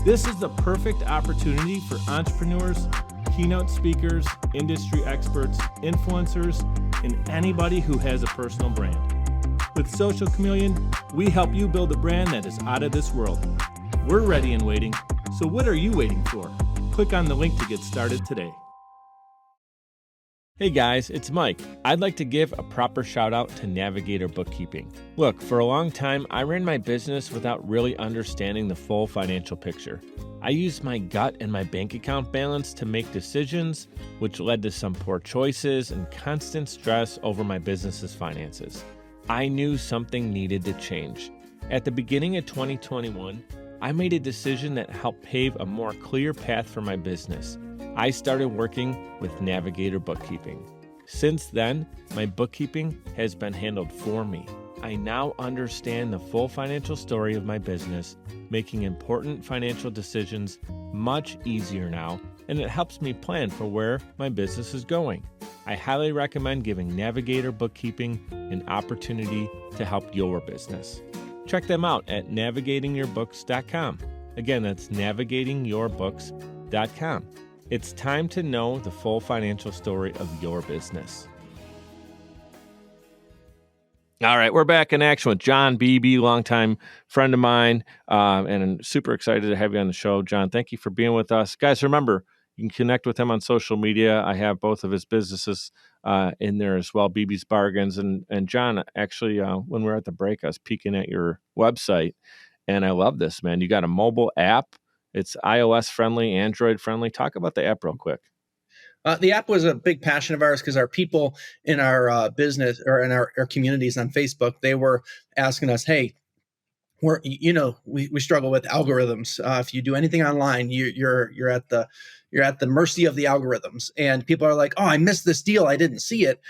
This is the perfect opportunity for entrepreneurs, keynote speakers, industry experts, influencers, and anybody who has a personal brand. With Social Chameleon, we help you build a brand that is out of this world. We're ready and waiting, so what are you waiting for? Click on the link to get started today. Hey guys, it's Mike. I'd like to give a proper shout out to Navigator Bookkeeping. Look, for a long time, I ran my business without really understanding the full financial picture. I used my gut and my bank account balance to make decisions, which led to some poor choices and constant stress over my business's finances. I knew something needed to change. At the beginning of 2021, I made a decision that helped pave a more clear path for my business. I started working with Navigator Bookkeeping. Since then, my bookkeeping has been handled for me. I now understand the full financial story of my business, making important financial decisions much easier now, and it helps me plan for where my business is going. I highly recommend giving Navigator Bookkeeping an opportunity to help your business. Check them out at navigatingyourbooks.com. Again, that's navigatingyourbooks.com. It's time to know the full financial story of your business. All right, we're back in action with Jon Beebe, longtime friend of mine, and I'm super excited to have you on the show. Jon, thank you for being with us. Guys, remember, you can connect with him on social media. I have both of his businesses in there as well, Beebe's Bargains. And Jon, actually, when we were at the break, I was peeking at your website, and I love this, man. You got a mobile app. It's iOS friendly, Android friendly. Talk about the app real quick. The app was a big passion of ours because our people in our business or in our communities on Facebook, they were asking us, hey, we struggle with algorithms. If you do anything online, you're at the mercy of the algorithms. And people are like, oh, I missed this deal. I didn't see it.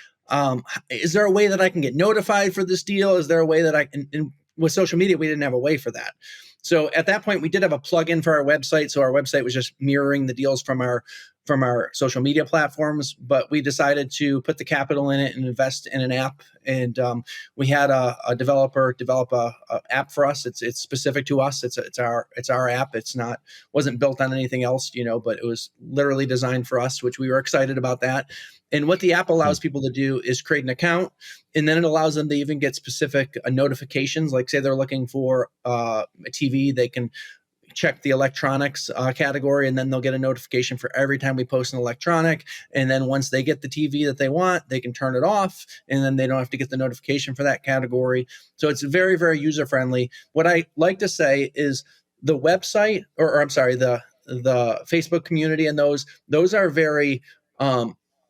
Is there a way that I can get notified for this deal? Is there a way that I can, and with social media, we didn't have a way for that. So at that point, we did have a plugin for our website. So our website was just mirroring the deals from our social media platforms, but we decided to put the capital in it and invest in an app. And we had a developer develop a app for us. It's specific to us. It's our app. Wasn't built on anything else, but it was literally designed for us, which we were excited about that. And what the app allows people to do is create an account, and then it allows them to even get specific notifications. Like say they're looking for a TV, they can check the electronics category, and then they'll get a notification for every time we post an electronic. And then once they get the TV that they want, they can turn it off, and then they don't have to get the notification for that category. So it's very, very user friendly. What I like to say is the website, or I'm sorry, the Facebook community, and those are very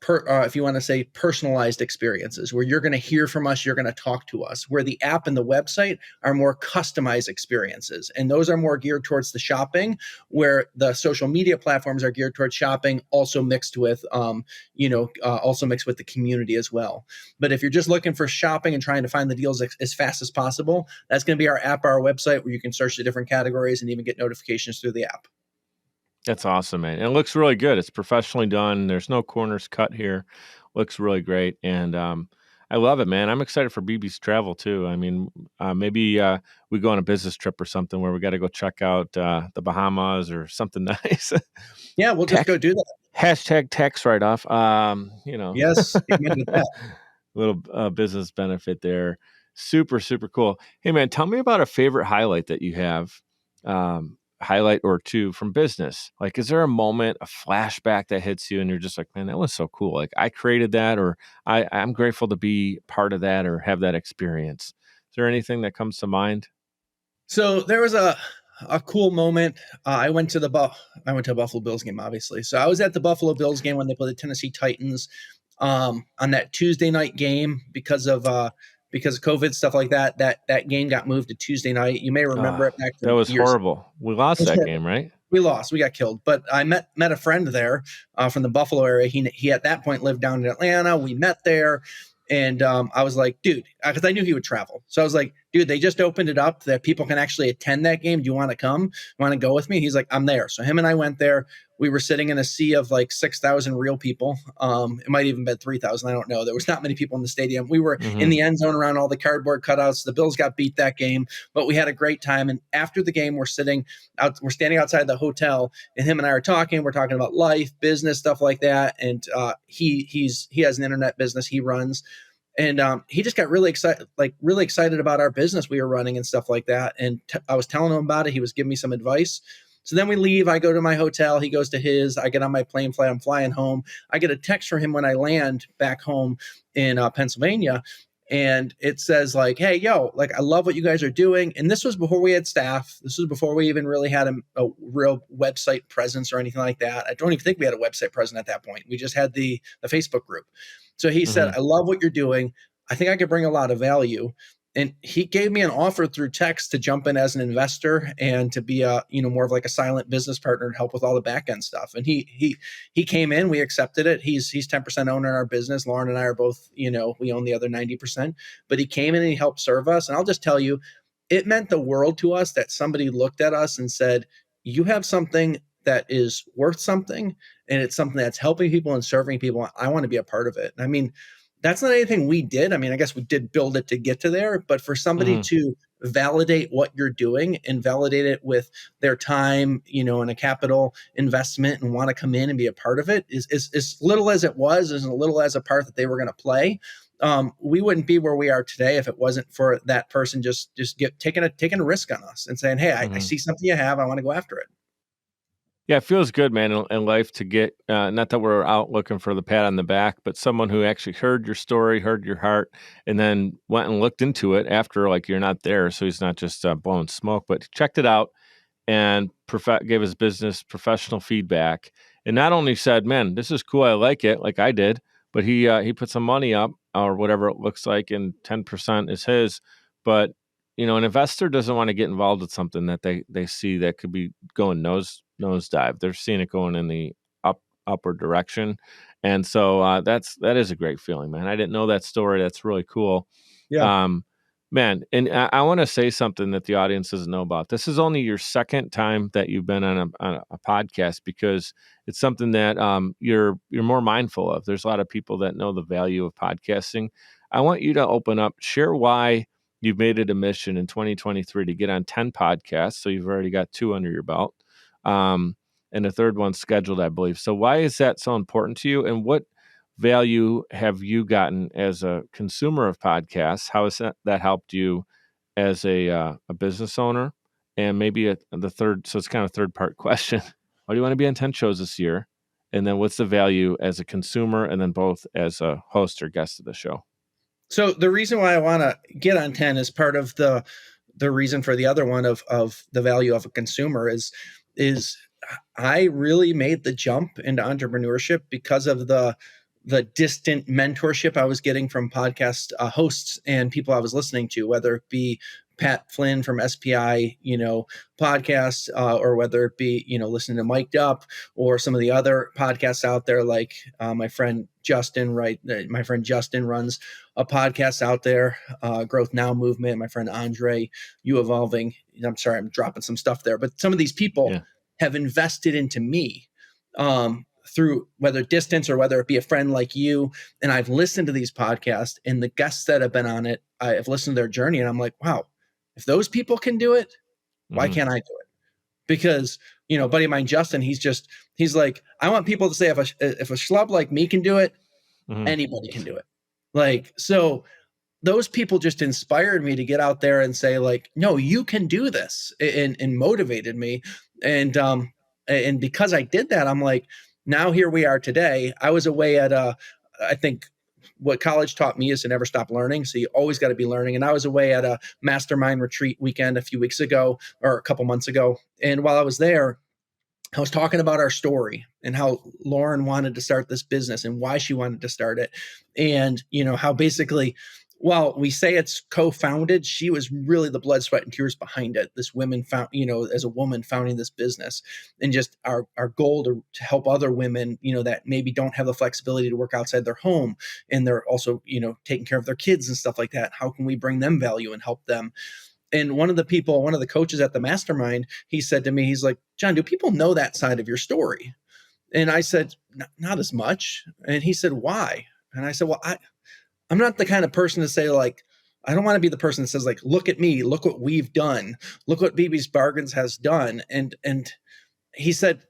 if you want to say personalized experiences where you're going to hear from us, you're going to talk to us, where the app and the website are more customized experiences. And those are more geared towards the shopping, where the social media platforms are geared towards shopping, also mixed with, also mixed with the community as well. But if you're just looking for shopping and trying to find the deals as fast as possible, that's going to be our app, our website, where you can search the different categories and even get notifications through the app. That's awesome, man. And it looks really good. It's professionally done. There's no corners cut here. Looks really great. And I love it, man. I'm excited for BB's travel too. I mean, maybe we go on a business trip or something where we got to go check out the Bahamas or something nice. Yeah, we'll just go do that. Hashtag tax write-off. Yes, amen to that. Little business benefit there. Super, super cool. Hey, man, tell me about a favorite highlight that you have. Highlight or two from business. Like, is there a moment, a flashback that hits you and you're just like, man, that was so cool. Like I created that, or I'm grateful to be part of that or have that experience. Is there anything that comes to mind? So there was a cool moment. I went to a Buffalo Bills game, obviously. So I was at the Buffalo Bills game when they played the Tennessee Titans on that Tuesday night game because of COVID, stuff like that. That game got moved to Tuesday night. You may remember it back That from was years. horrible. We lost that game, right? We lost. We got killed. But I met a friend there from the Buffalo area. He at that point lived down in Atlanta. We met there. And I was like, dude, because I knew he would travel. So I was like, dude, they just opened it up that people can actually attend that game. Do you want to come? You want to go with me? He's like, I'm there. So him and I went there. We were sitting in a sea of like 6,000 real people. It might even been 3,000. I don't know. There was not many people in the stadium. We were in the end zone around all the cardboard cutouts. The Bills got beat that game, but we had a great time. And after the game, we're standing outside the hotel, and him and I are talking. We're talking about life, business, stuff like that. And he has an internet business he runs. And he just got really excited about our business we were running and stuff like that. And I was telling him about it. He was giving me some advice. So then we leave. I go to my hotel. He goes to his. I get on my plane flight. I'm flying home. I get a text from him when I land back home in Pennsylvania. And it says like, hey, yo, like, I love what you guys are doing. And this was before we had staff. This was before we even really had a real website presence or anything like that. I don't even think we had a website presence at that point. We just had the Facebook group. So he said, I love what you're doing. I think I could bring a lot of value. And he gave me an offer through text to jump in as an investor and to be more of like a silent business partner and help with all the back end stuff. And he came in, we accepted it. He's 10% owner in our business. Lauren and I are both, we own the other 90%, but he came in and he helped serve us. And I'll just tell you, it meant the world to us that somebody looked at us and said, you have something that is worth something, and it's something that's helping people and serving people. I want to be a part of it. I mean, that's not anything we did. I mean, I guess we did build it to get to there, but for somebody to validate what you're doing and validate it with their time, and a capital investment, and want to come in and be a part of it is as little as it was, as little as a part that they were going to play. We wouldn't be where we are today if it wasn't for that person just taking a risk on us and saying, hey, I see something you have. I want to go after it. Yeah, it feels good, man, in life to get, not that we're out looking for the pat on the back, but someone who actually heard your story, heard your heart, and then went and looked into it after, like, you're not there. So he's not just blowing smoke, but checked it out and gave his business professional feedback. And not only said, man, this is cool, I like it, like I did, but he put some money up or whatever it looks like, and 10% is his. But, an investor doesn't want to get involved with something that they see that could be going nosedive. They're seeing it going in the upward direction. And so that is a great feeling, man. I didn't know that story. That's really cool. Yeah. Man, and I want to say something that the audience doesn't know about. This is only your second time that you've been on a podcast, because it's something that you're more mindful of. There's a lot of people that know the value of podcasting. I want you to open up, share why you've made it a mission in 2023 to get on 10 podcasts. So you've already got 2 under your belt. And a third one scheduled, I believe. So why is that so important to you? And what value have you gotten as a consumer of podcasts? How has that helped you as a business owner? And maybe the third, so it's kind of a third part question. Why do you want to be on 10 shows this year? And then what's the value as a consumer and then both as a host or guest of the show? So the reason why I want to get on 10 is part of the reason for the other one of the value of a consumer is I really made the jump into entrepreneurship because of the distant mentorship I was getting from podcast hosts and people I was listening to, whether it be Pat Flynn from SPI, podcasts, or whether it be, listening to Mic'd Up or some of the other podcasts out there, like my friend Justin, right? My friend Justin runs a podcast out there, Growth Now Movement. My friend Andre, You Evolving. I'm sorry, I'm dropping some stuff there, but some of these people Yeah. have invested into me through whether distance or whether it be a friend like you. And I've listened to these podcasts and the guests that have been on it, I've listened to their journey and I'm like, wow, if those people can do it, why Mm-hmm. can't I do it? Because, buddy of mine, Justin, he's like, I want people to say if a schlub like me can do it, Mm-hmm. anybody can do it. Like, so those people just inspired me to get out there and say like, no, you can do this, and motivated me. And because I did that, I'm like, now here we are today. I was away at I think what college taught me is to never stop learning. So you always got to be learning. And I was away at a mastermind retreat weekend a few weeks ago or a couple months ago. And while I was there, I was talking about our story and how Lauren wanted to start this business and why she wanted to start it. And, how basically, while we say it's co-founded, she was really the blood, sweat, and tears behind it. This women found, as a woman founding this business, and just our goal to help other women, that maybe don't have the flexibility to work outside their home. And they're also, taking care of their kids and stuff like that. How can we bring them value and help them? And one of the coaches at the mastermind, he said to me, he's like, Jon, do people know that side of your story? And I said, not as much. And he said, why? And I said, well, I'm not the kind of person to say like, I don't want to be the person that says like, look at me, look what we've done. Look what Beebe's Bargains has done. And he said,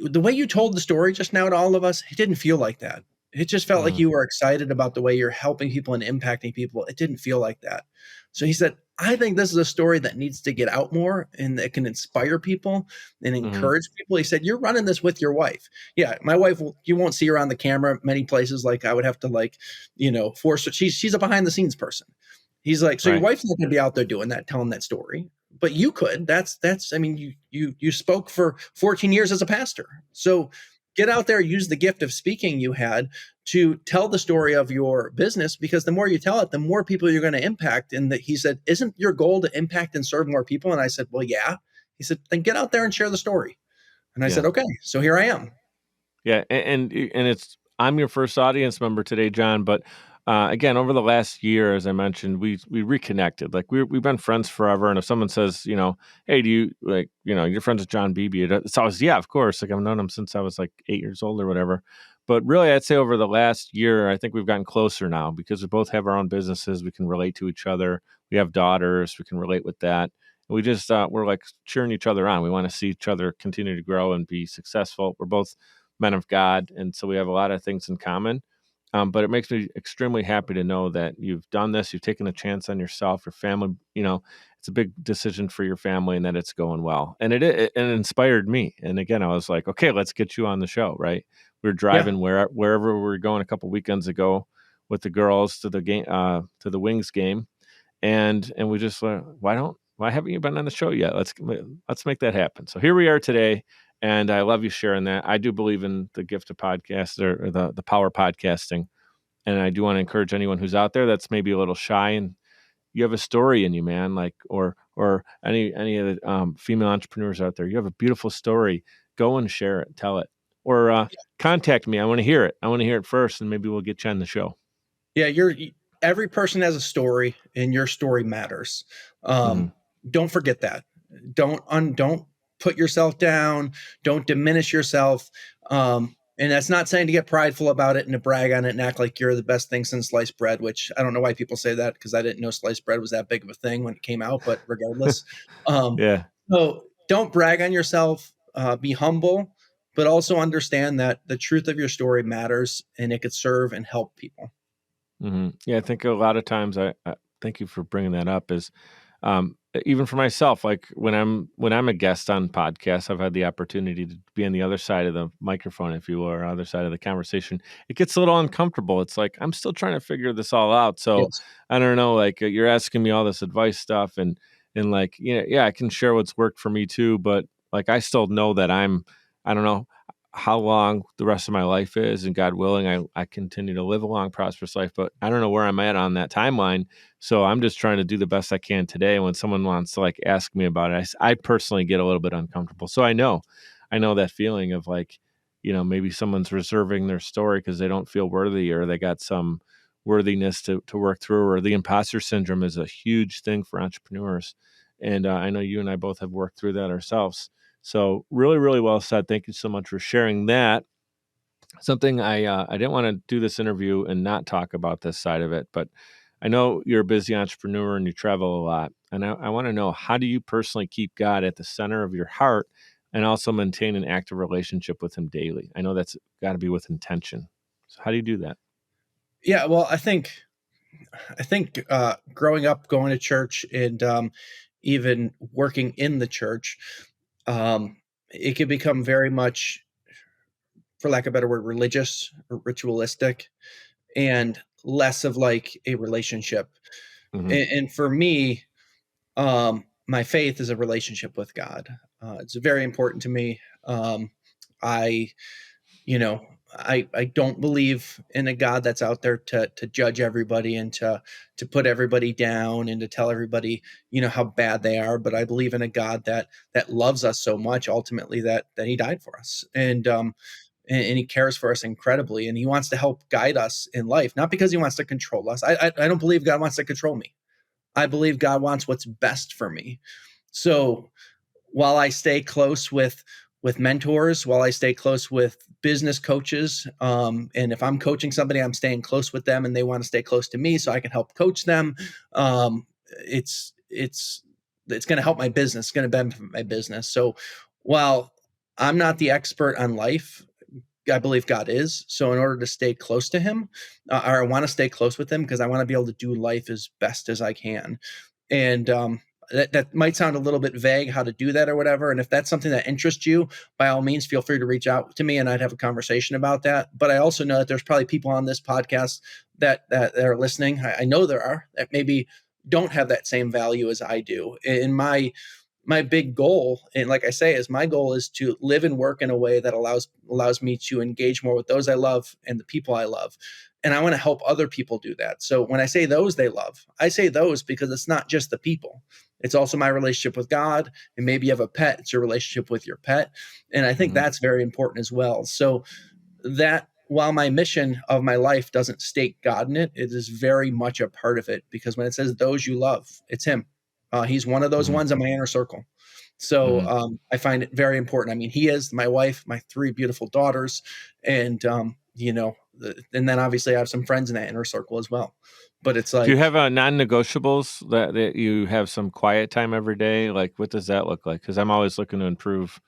the way you told the story just now to all of us, it didn't feel like that. It just felt like Mm-hmm. you were excited about the way you're helping people and impacting people. It didn't feel like that. So he said, I think this is a story that needs to get out more and that can inspire people and Mm-hmm. encourage people. He said, you're running this with your wife. Yeah, my wife, you won't see her on the camera many places. Like I would have to force her. She's a behind the scenes person. He's like, so your Right. wife's not going to be out there doing that, telling that story, but you could. That's. I mean, you spoke for 14 years as a pastor, so get out there, use the gift of speaking you had to tell the story of your business. Because the more you tell it, the more people you're going to impact. And that he said, isn't your goal to impact and serve more people? And I said, well, yeah. He said, then get out there and share the story. And I said, Yeah. okay. So here I am. Yeah, and it's I'm your first audience member today, Jon. But again, over the last year, as I mentioned, we reconnected. Like we've been friends forever. And if someone says, hey, do you like, you're friends with Jon Beebe? It's always, yeah, of course. Like I've known him since I was like 8 years old or whatever. But really, I'd say over the last year, I think we've gotten closer now because we both have our own businesses. We can relate to each other. We have daughters. We can relate with that. We just we're like cheering each other on. We want to see each other continue to grow and be successful. We're both men of God, and so we have a lot of things in common. But it makes me extremely happy to know that you've done this. You've taken a chance on yourself, your family. It's a big decision for your family, and that it's going well. And it inspired me. And again, I was like, okay, let's get you on the show. Right? We were Yeah. driving wherever we were going a couple weekends ago with the girls to the game, to the Wings game, and we just why haven't you been on the show yet? Let's make that happen. So here we are today, and I love you sharing that. I do believe in the gift of podcast or the power of podcasting, and I do want to encourage anyone who's out there that's maybe a little shy and you have a story in you, man, like or any of the female entrepreneurs out there, you have a beautiful story. Go and share it, tell it, or contact me. I want to hear it. I want to hear it first, and maybe we'll get you on the show. Yeah, every person has a story, and your story matters. Hmm. Don't forget that. Don't put yourself down. Don't diminish yourself. And that's not saying to get prideful about it and to brag on it and act like you're the best thing since sliced bread. Which I don't know why people say that because I didn't know sliced bread was that big of a thing when it came out. But regardless, um, Yeah. so don't brag on yourself. Be humble, but also understand that the truth of your story matters and it could serve and help people. Yeah, I think a lot of times I thank you for bringing that up is even for myself, like when I'm a guest on podcasts, I've had the opportunity to be on the other side of the microphone, if you will, or other side of the conversation. It gets a little uncomfortable. It's like I'm still trying to figure this all out. So Yes. I don't know. Like you're asking me all this advice stuff, and like yeah, I can share what's worked for me too. But like I still know that I don't know how long the rest of my life is, and God willing, I continue to live a long, prosperous life. But I don't know where I'm at on that timeline. So I'm just trying to do the best I can today. And when someone wants to like ask me about it, I personally get a little bit uncomfortable. So I know that feeling of like, maybe someone's reserving their story because they don't feel worthy, or they got some worthiness to work through, or the imposter syndrome is a huge thing for entrepreneurs. And I know you and I both have worked through that ourselves. So really, really well said. Thank you so much for sharing that. Something I didn't want to do this interview and not talk about this side of it, but I know you're a busy entrepreneur and you travel a lot. And I want to know, how do you personally keep God at the center of your heart and also maintain an active relationship with him daily? I know that's got to be with intention. So how do you do that? Yeah. Well, I think growing up, going to church, and even working in the church, it can become very much, for lack of a better word, religious or ritualistic, and less of like a relationship. Hmm. And for me, my faith is a relationship with God. It's very important to me. I, you know, I don't believe in a God that's out there to judge everybody and to put everybody down and to tell everybody, how bad they are. But I believe in a God that loves us so much ultimately that He died for us, and He cares for us incredibly, and He wants to help guide us in life, not because He wants to control us. I don't believe God wants to control me. I believe God wants what's best for me. So while I stay close with mentors, while I stay close with business coaches, and if I'm coaching somebody, I'm staying close with them, and they want to stay close to me so I can help coach them. It's going to help my business. It's going to benefit my business. So while I'm not the expert on life, I believe God is. So in order to stay close to Him, or I want to stay close with Him because I want to be able to do life as best as I can. And that might sound a little bit vague how to do that or whatever. And if that's something that interests you, by all means, feel free to reach out to me and I'd have a conversation about that. But I also know that there's probably people on this podcast that are listening. I know there are, that maybe don't have that same value as I do. In my big goal, and like I say, is my goal is to live and work in a way that allows me to engage more with those I love and the people I love, and I want to help other people do that. So when I say those they love, I say those because it's not just the people, it's also my relationship with God. And maybe you have a pet, it's your relationship with your pet, and I think Hmm. that's very important as well. So that while my mission of my life doesn't state God in it, it is very much a part of it, because when it says those you love, it's Him. He's one of those Hmm. ones in my inner circle. So Hmm. I find it very important. I mean, He is my wife, my three beautiful daughters, and and then obviously I have some friends in that inner circle as well. But it's Do you like, have non-negotiables that you have some quiet time every day? Like, what does that look like? Because I'm always looking to improve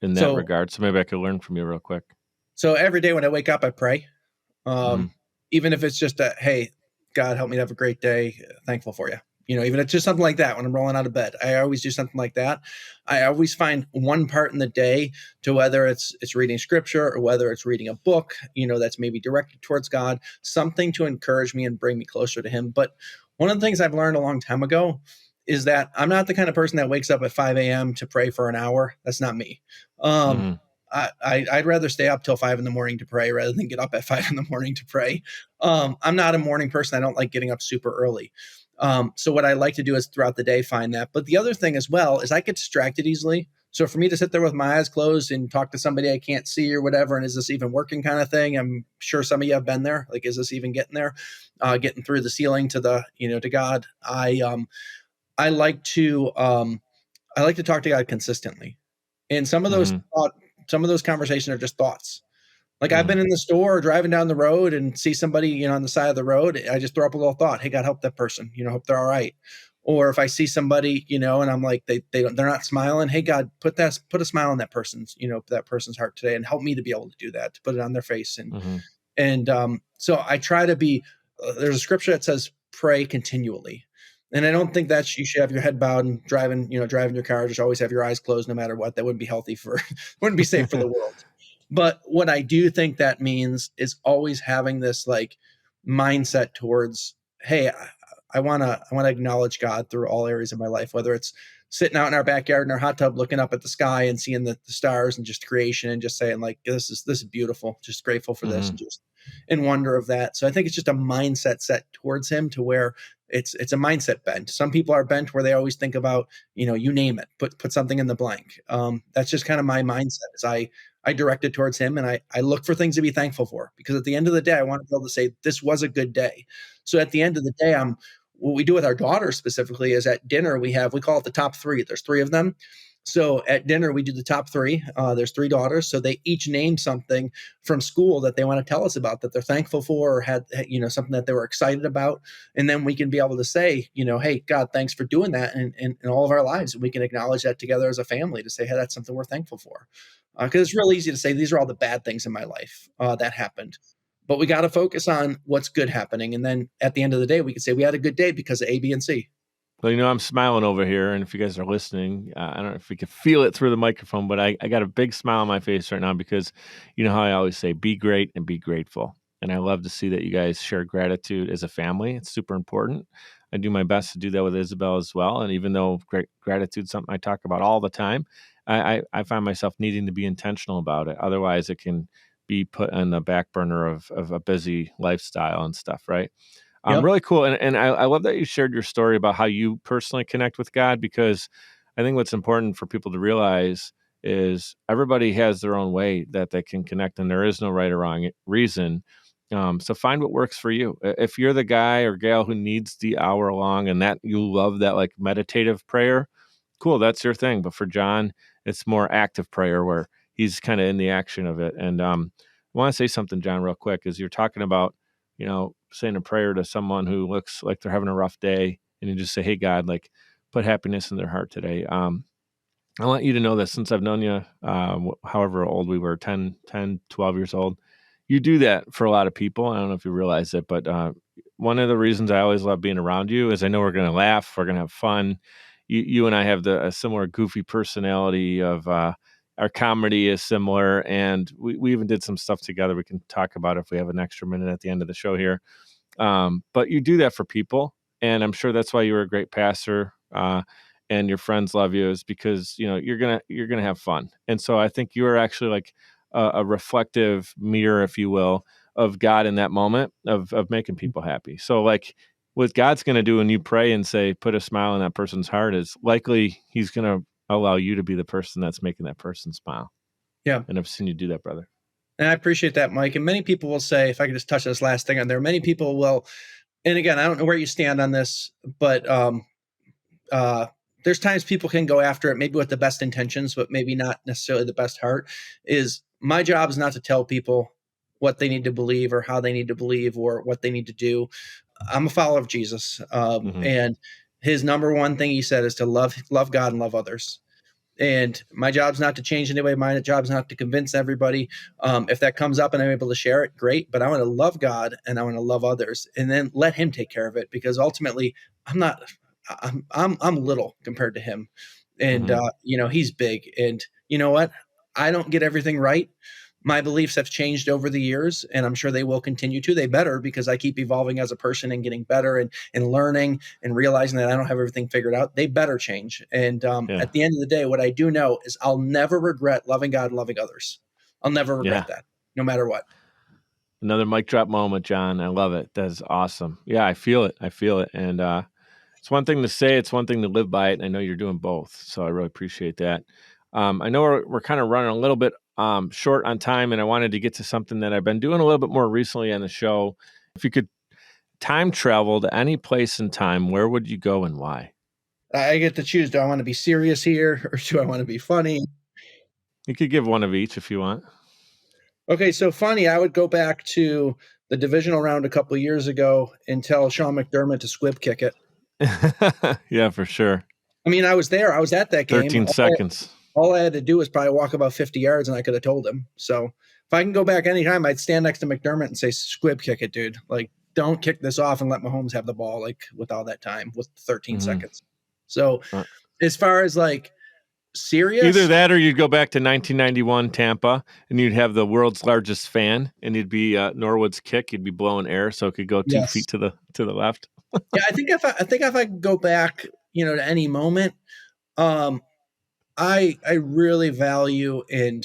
in that so regard. So maybe I could learn from you real quick. so every day when I wake up, I pray. Hmm. Even if it's just a, hey, God, help me to have a great day. Thankful for you. Even if it's just something like that when I'm rolling out of bed, I always do something like that. I always find one part in the day, to whether it's reading scripture or whether it's reading a book, that's maybe directed towards God, something to encourage me and bring me closer to Him. But one of the things I've learned a long time ago is that I'm not the kind of person that wakes up at 5 a.m. to pray for an hour. That's not me. Um, Hmm. I'd rather stay up till 5 in the morning to pray rather than get up at 5 in the morning to pray. I'm not a morning person. I don't like getting up super early. So what I like to do is throughout the day find that. But the other thing as well is I get distracted easily. So for me to sit there with my eyes closed and talk to somebody I can't see or whatever, and is this even working kind of thing? I'm sure some of you have been there. Like, is this even getting there? Getting through the ceiling to the, to God. I like to I like to talk to God consistently. And Hmm. some of those conversations are just thoughts. Like, I've Hmm. been in the store or driving down the road and see somebody, on the side of the road. I just throw up a little thought. Hey, God, help that person. Hope they're all right. Or if I see somebody, and I'm like, they're not smiling. Hey, God, put a smile on that person's heart today, and help me to be able to do that, to put it on their face. Hmm. And so I try to be. There's a scripture that says pray continually, And I don't think that you should have your head bowed and driving your car, just always have your eyes closed no matter what. That wouldn't be healthy wouldn't be safe for the world. But what I do think that means is always having this like mindset towards, hey, I want to acknowledge God through all areas of my life, whether it's sitting out in our backyard in our hot tub looking up at the sky and seeing the stars and just creation and just saying like this is beautiful, just grateful for this and Hmm. just in wonder of that. So I think it's just a mindset set towards him to where it's a mindset bent. Some people are bent where they always think about, you name it, put something in the blank. That's just kind of my mindset. Is I direct it towards him, and I look for things to be thankful for, because at the end of the day, I want to be able to say this was a good day. So at the end of the day, what we do with our daughter specifically is at dinner we call it the top three. There's three of them. So at dinner we do the top three. There's three daughters, so they each name something from school that they want to tell us about, that they're thankful for, or had something that they were excited about, and then we can be able to say, hey, God, thanks for doing that in all of our lives, and we can acknowledge that together as a family to say, hey, that's something we're thankful for. Because it's real easy to say these are all the bad things in my life that happened, but we got to focus on what's good happening, and then at the end of the day we can say we had a good day because of A, B, and C. Well, I'm smiling over here, and if you guys are listening, I don't know if you can feel it through the microphone, but I got a big smile on my face right now because you know how I always say, be great and be grateful. And I love to see that you guys share gratitude as a family. It's super important. I do my best to do that with Isabel as well. And even though gratitude is something I talk about all the time, I find myself needing to be intentional about it. Otherwise, it can be put on the back burner of a busy lifestyle and stuff, right? Yep. Really cool. And I love that you shared your story about how you personally connect with God, because I think what's important for people to realize is everybody has their own way that they can connect, and there is no right or wrong reason. So find what works for you. If you're the guy or gal who needs the hour long and that you love that like meditative prayer, cool, that's your thing. But for Jon, it's more active prayer where he's kind of in the action of it. And I want to say something, Jon, real quick, as you're talking about, saying a prayer to someone who looks like they're having a rough day, and you just say, hey, God, like put happiness in their heart today. I want you to know that since I've known you, however old we were, 12 years old, you do that for a lot of people. I don't know if you realize it, but one of the reasons I always love being around you is I know we're going to laugh, we're going to have fun. You and I have a similar goofy personality of our comedy is similar, and we even did some stuff together. We can talk about it if we have an extra minute at the end of the show here. But you do that for people, and I'm sure that's why you were a great pastor, and your friends love you, is because you're gonna have fun. And so I think you are actually like a reflective mirror, if you will, of God in that moment of making people happy. So like what God's gonna do when you pray and say, put a smile on that person's heart, is likely He's gonna allow you to be the person that's making that person smile. Yeah. And I've seen you do that, brother. And I appreciate that, Mike. And many people will say, if I could just touch this last thing on there, many people will, and again, I don't know where you stand on this, but uh, there's times people can go after it, maybe with the best intentions, but maybe not necessarily the best heart. Is my job is not to tell people what they need to believe or how they need to believe or what they need to do. I'm a follower of Jesus, Hmm. and his number one thing he said is to love God and love others. And my job's not to change anybody. My job's not to convince everybody. If that comes up and I'm able to share it, great. But I want to love God and I want to love others, and then let Him take care of it. Because ultimately, I'm not. I'm little compared to Him, and Hmm. He's big. And you know what? I don't get everything right. My beliefs have changed over the years, and I'm sure they will continue to. They better, because I keep evolving as a person and getting better and learning and realizing that I don't have everything figured out. They better change. And Yeah. at the end of the day, what I do know is I'll never regret loving God and loving others. I'll never regret Yeah. that, no matter what. Another mic drop moment, Jon. I love it. That's awesome. Yeah, I feel it. I feel it. And it's one thing to say, it's one thing to live by it. And I know you're doing both. So I really appreciate that. I know we're kind of running a little bit short on time, and I wanted to get to something that I've been doing a little bit more recently on the show. If you could time travel to any place in time, where would you go and why? I get to choose. Do I want to be serious here or do I want to be funny? You could give one of each if you want. Okay, so funny, I would go back to the divisional round a couple of years ago and tell Sean McDermott to squib kick it. Yeah, for sure. I mean, I was there. I was at that game. 13 seconds. All I had to do was probably walk about 50 yards and I could have told him. So if I can go back anytime, I'd stand next to McDermott and say, squib kick it, dude. Like, don't kick this off and let Mahomes have the ball like with all that time with 13 Mhm. seconds. So Uh, as far as like Either serious, that or you'd go back to 1991 Tampa, and you'd have the world's largest fan, and you'd be Norwood's kick. You'd be blowing air so it could go 2 feet yes. to the left. Yeah, I think if I could go back, to any moment, um, I really value and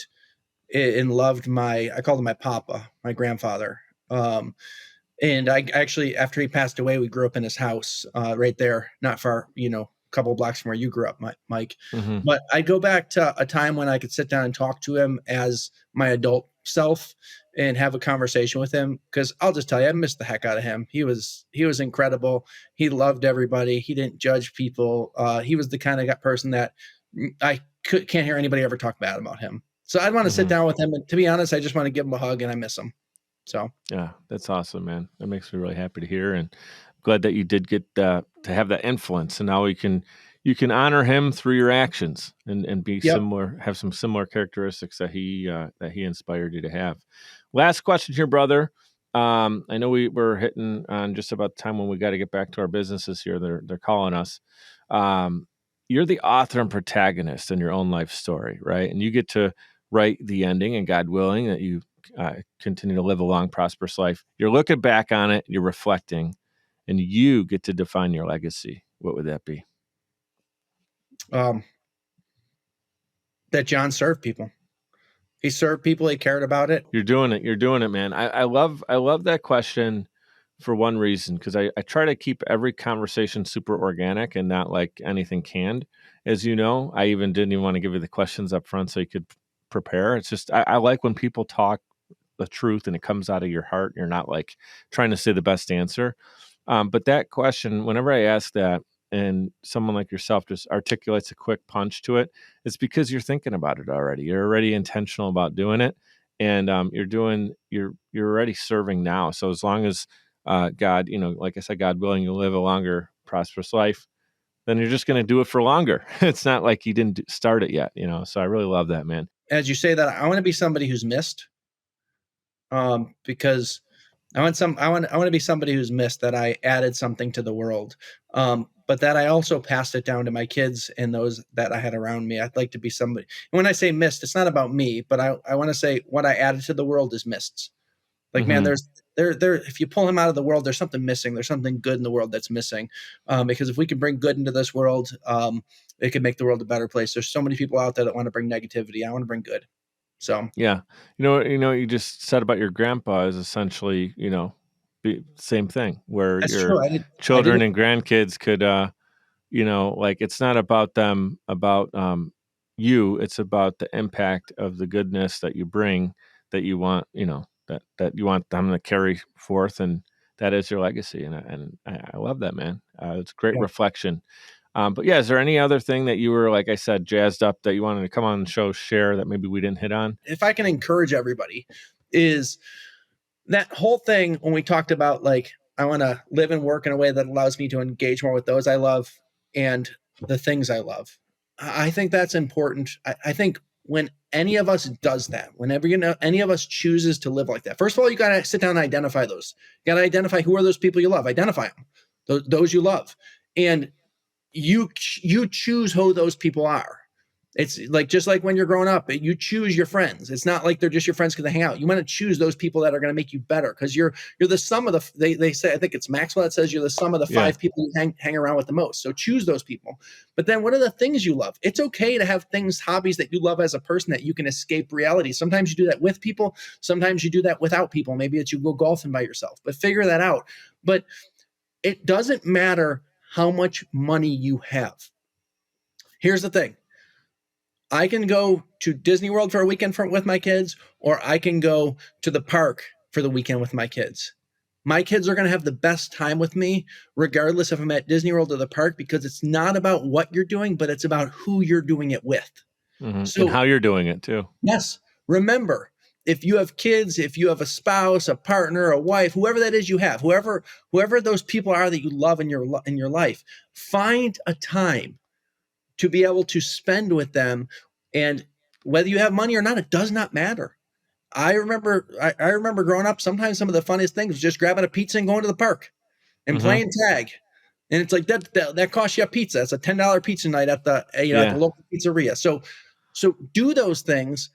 loved I called him my papa, my grandfather. And I actually, after he passed away, we grew up in his house right there, not far, a couple of blocks from where you grew up, Mike. Hmm. But I go back to a time when I could sit down and talk to him as my adult self and have a conversation with him. Because I'll just tell you, I missed the heck out of him. He was incredible. He loved everybody. He didn't judge people. He was the kind of person that can't hear anybody ever talk bad about him. So I'd want to sit Hmm. down with him. And to be honest, I just want to give him a hug, and I miss him. So. Yeah, that's awesome, man. That makes me really happy to hear, and glad that you did get to have that influence, and now you can honor him through your actions and be Yep. similar, have some similar characteristics that he inspired you to have. Last question here, brother. I know we're hitting on just about the time when we got to get back to our businesses here. They're calling us. Um, you're the author and protagonist in your own life story, right? And you get to write the ending, and God willing, that you continue to live a long, prosperous life. You're looking back on it, you're reflecting, and you get to define your legacy. What would that be? Um, that John served people. He served people. He cared about it. You're doing it. You're doing it, man. I love that question for one reason, because I try to keep every conversation super organic and not like anything canned. As you know, I even didn't even want to give you the questions up front so you could prepare. It's just I like when people talk the truth and it comes out of your heart. You're not like trying to say the best answer. But that question, whenever I ask that, and someone like yourself just articulates a quick punch to it, it's because you're thinking about it already. You're already intentional about doing it, and you're already serving now. So as long as God, like I said, God willing, you live a longer, prosperous life, then you're just going to do it for longer. It's not like you didn't start it yet, So I really love that, man. As you say that, I want to be somebody who's missed. Because I want to be somebody who's missed, that I added something to the world. But that I also passed it down to my kids and those that I had around me. I'd like to be somebody. And when I say missed, it's not about me, but I want to say what I added to the world is missed. Like, man, Hmm. there if you pull him out of the world, there's something missing. There's something good in the world that's missing. Because if we can bring good into this world, it can make the world a better place. There's so many people out there that want to bring negativity. I want to bring good. So Yeah. What you just said about your grandpa is essentially, same thing where that's your true. I children didn't. and grandkids could, like it's not about them, about you. It's about the impact of the goodness that you bring, that you want, that you want them to carry forth, and that is your legacy. And I love that, man. It's great Yeah. reflection. But yeah, is there any other thing that you were, like I said, jazzed up that you wanted to come on the show, share that maybe we didn't hit on? If I can encourage everybody, is that whole thing when we talked about like I want to live and work in a way that allows me to engage more with those I love and the things I love. I think that's important. I think when any of us does that, whenever any of us chooses to live like that, first of all, you got to sit down and identify those. You got to identify who are those people you love. Identify them, those you love, and you choose who those people are. It's like just like when you're growing up, you choose your friends. It's not like they're just your friends because they hang out. You want to choose those people that are going to make you better, because you're the sum of they say, I think it's Maxwell that says you're the sum of the Yeah. five people you hang around with the most. So choose those people. But then what are the things you love? It's okay to have hobbies that you love as a person that you can escape reality. Sometimes you do that with people. Sometimes you do that without people. Maybe it's you go golfing by yourself, but figure that out. But it doesn't matter how much money you have. Here's the thing. I can go to Disney World for a weekend with my kids, or I can go to the park for the weekend with my kids. My kids are going to have the best time with me, regardless if I'm at Disney World or the park, because it's not about what you're doing, but it's about who you're doing it with. And So, how you're doing it too. yes, remember, if you have kids, if you have a spouse, a partner, a wife, whoever that is you have, whoever those people are that you love in your life, find a time to be able to spend with them. And whether you have money or not, it does not matter. I remember growing up, sometimes some of the funniest things was just grabbing a pizza and going to the park and Mm-hmm. playing tag. And it's like that costs you a pizza. It's a $10 pizza night at the at the local pizzeria. So do those things.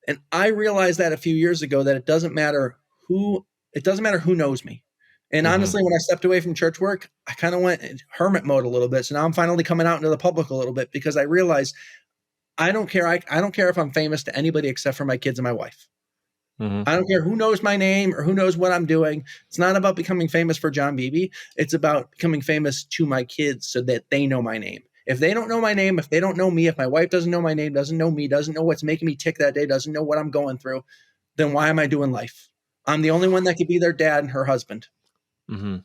And I realized that a few years ago that it doesn't matter who knows me. And Mm-hmm. honestly, when I stepped away from church work, I kind of went in hermit mode a little bit. So now I'm finally coming out into the public a little bit because I realized I don't care. I don't care if I'm famous to anybody except for my kids and my wife. Mm-hmm. I don't care who knows my name or who knows what I'm doing. It's not about becoming famous for Jon Beebe. It's about becoming famous to my kids so that they know my name. If they don't know my name, if they don't know me, if my wife doesn't know my name, doesn't know me, doesn't know what's making me tick that day, doesn't know what I'm going through, then why am I doing life? I'm the only one that could be their dad and her husband. Mm-hmm.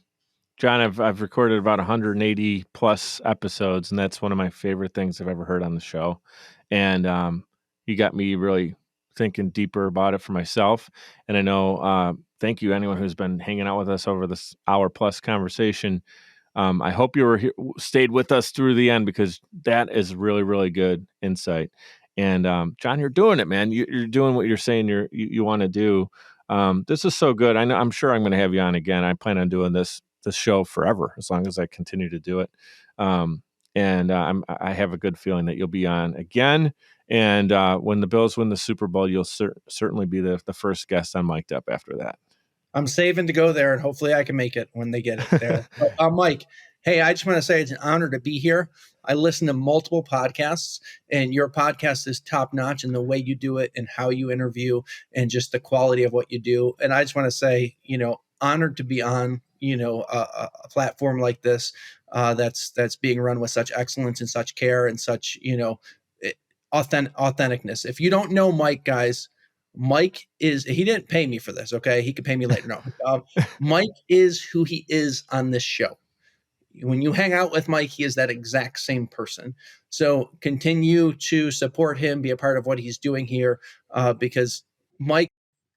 John, I've recorded about 180 plus episodes, and that's one of my favorite things I've ever heard on the show. And you got me really thinking deeper about it for myself. And I know, thank you, anyone who's been hanging out with us over this hour plus conversation. I hope you were stayed with us through the end because that is really, really good insight. And John, you're doing it, man. You're doing what you're saying you want to do. This is so good. I'm sure I'm going to have you on again. I plan on doing this show forever as long as I continue to do it. I have a good feeling that you'll be on again. And when the Bills win the Super Bowl, you'll certainly be the first guest on Mic'd Up after that. I'm saving to go there, and hopefully I can make it when they get it there. But, Mike, hey, I just want to say it's an honor to be here. I listen to multiple podcasts, and your podcast is top notch in the way you do it and how you interview and just the quality of what you do. And I just want to say, honored to be on, a platform like this that's being run with such excellence and such care and such, authenticness. If you don't know Mike, guys, Mike he didn't pay me for this. Okay. He could pay me later. No, Mike is who he is on this show. When you hang out with Mike, he is that exact same person. So continue to support him, be a part of what he's doing here, because Mike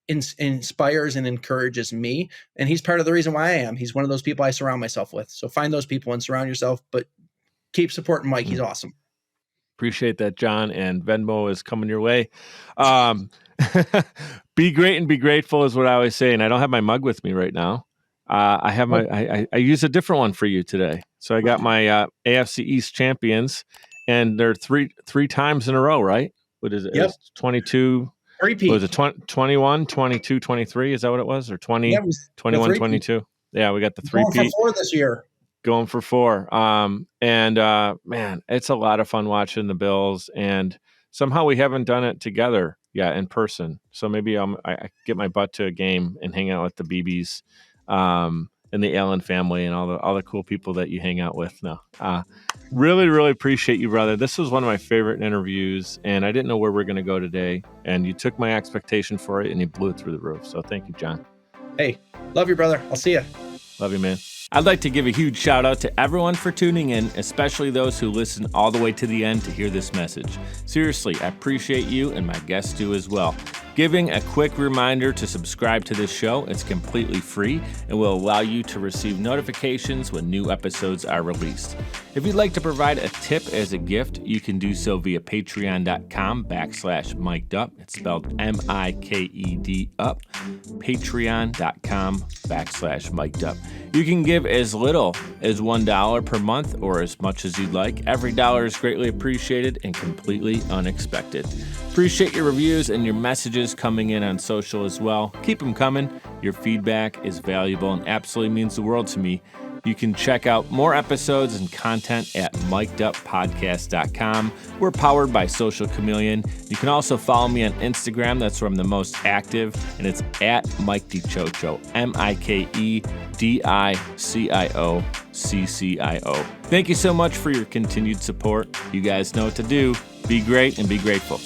inspires and encourages me. And he's part of the reason why I am. He's one of those people I surround myself with. So find those people and surround yourself, but keep supporting Mike. He's awesome. Appreciate that, John. And Venmo is coming your way. Be great and be grateful is what I always say. And I don't have my mug with me right now. I have I use a different one for you today. So I got my AFC East champions, and they're three times in a row, right? What is it? Yep. It was 22. Repeat. Was it 21, 22, 23? Is that what it was? Or 20, Yeah, it was 21, 22? Yeah, we got the three-peat. Going for 4 this year. Going for 4. Man, it's a lot of fun watching the Bills, and somehow we haven't done it together yet in person. So maybe I get my butt to a game and hang out with the Beebes, and the Allen family and all the cool people that you hang out with now. Really, really appreciate you, brother. This was one of my favorite interviews, and I didn't know where we're going to go today, and you took my expectation for it, and you blew it through the roof. So thank you, John. Hey, love you, brother. I'll see you. Love you, man. I'd like to give a huge shout out to everyone for tuning in, especially those who listen all the way to the end to hear this message. Seriously, I appreciate you, and my guests do as well. Giving a quick reminder to subscribe to this show. It's completely free and will allow you to receive notifications when new episodes are released. If you'd like to provide a tip as a gift, you can do so via patreon.com/mikedup. It's spelled MIKED up. Patreon.com/mikedup. You can give as little as $1 per month or as much as you'd like. Every dollar is greatly appreciated and completely unexpected. Appreciate your reviews and your messages coming in on social as well. Keep them coming. Your feedback is valuable and absolutely means the world to me. You can check out more episodes and content at mikeduppodcast.com. We're powered by Social Chameleon. You can also follow me on Instagram. That's where I'm the most active, and it's at Mike DiCiccio, MIKEDICIOCCIO. Thank you so much for your continued support. You guys know what to do. Be great and be grateful.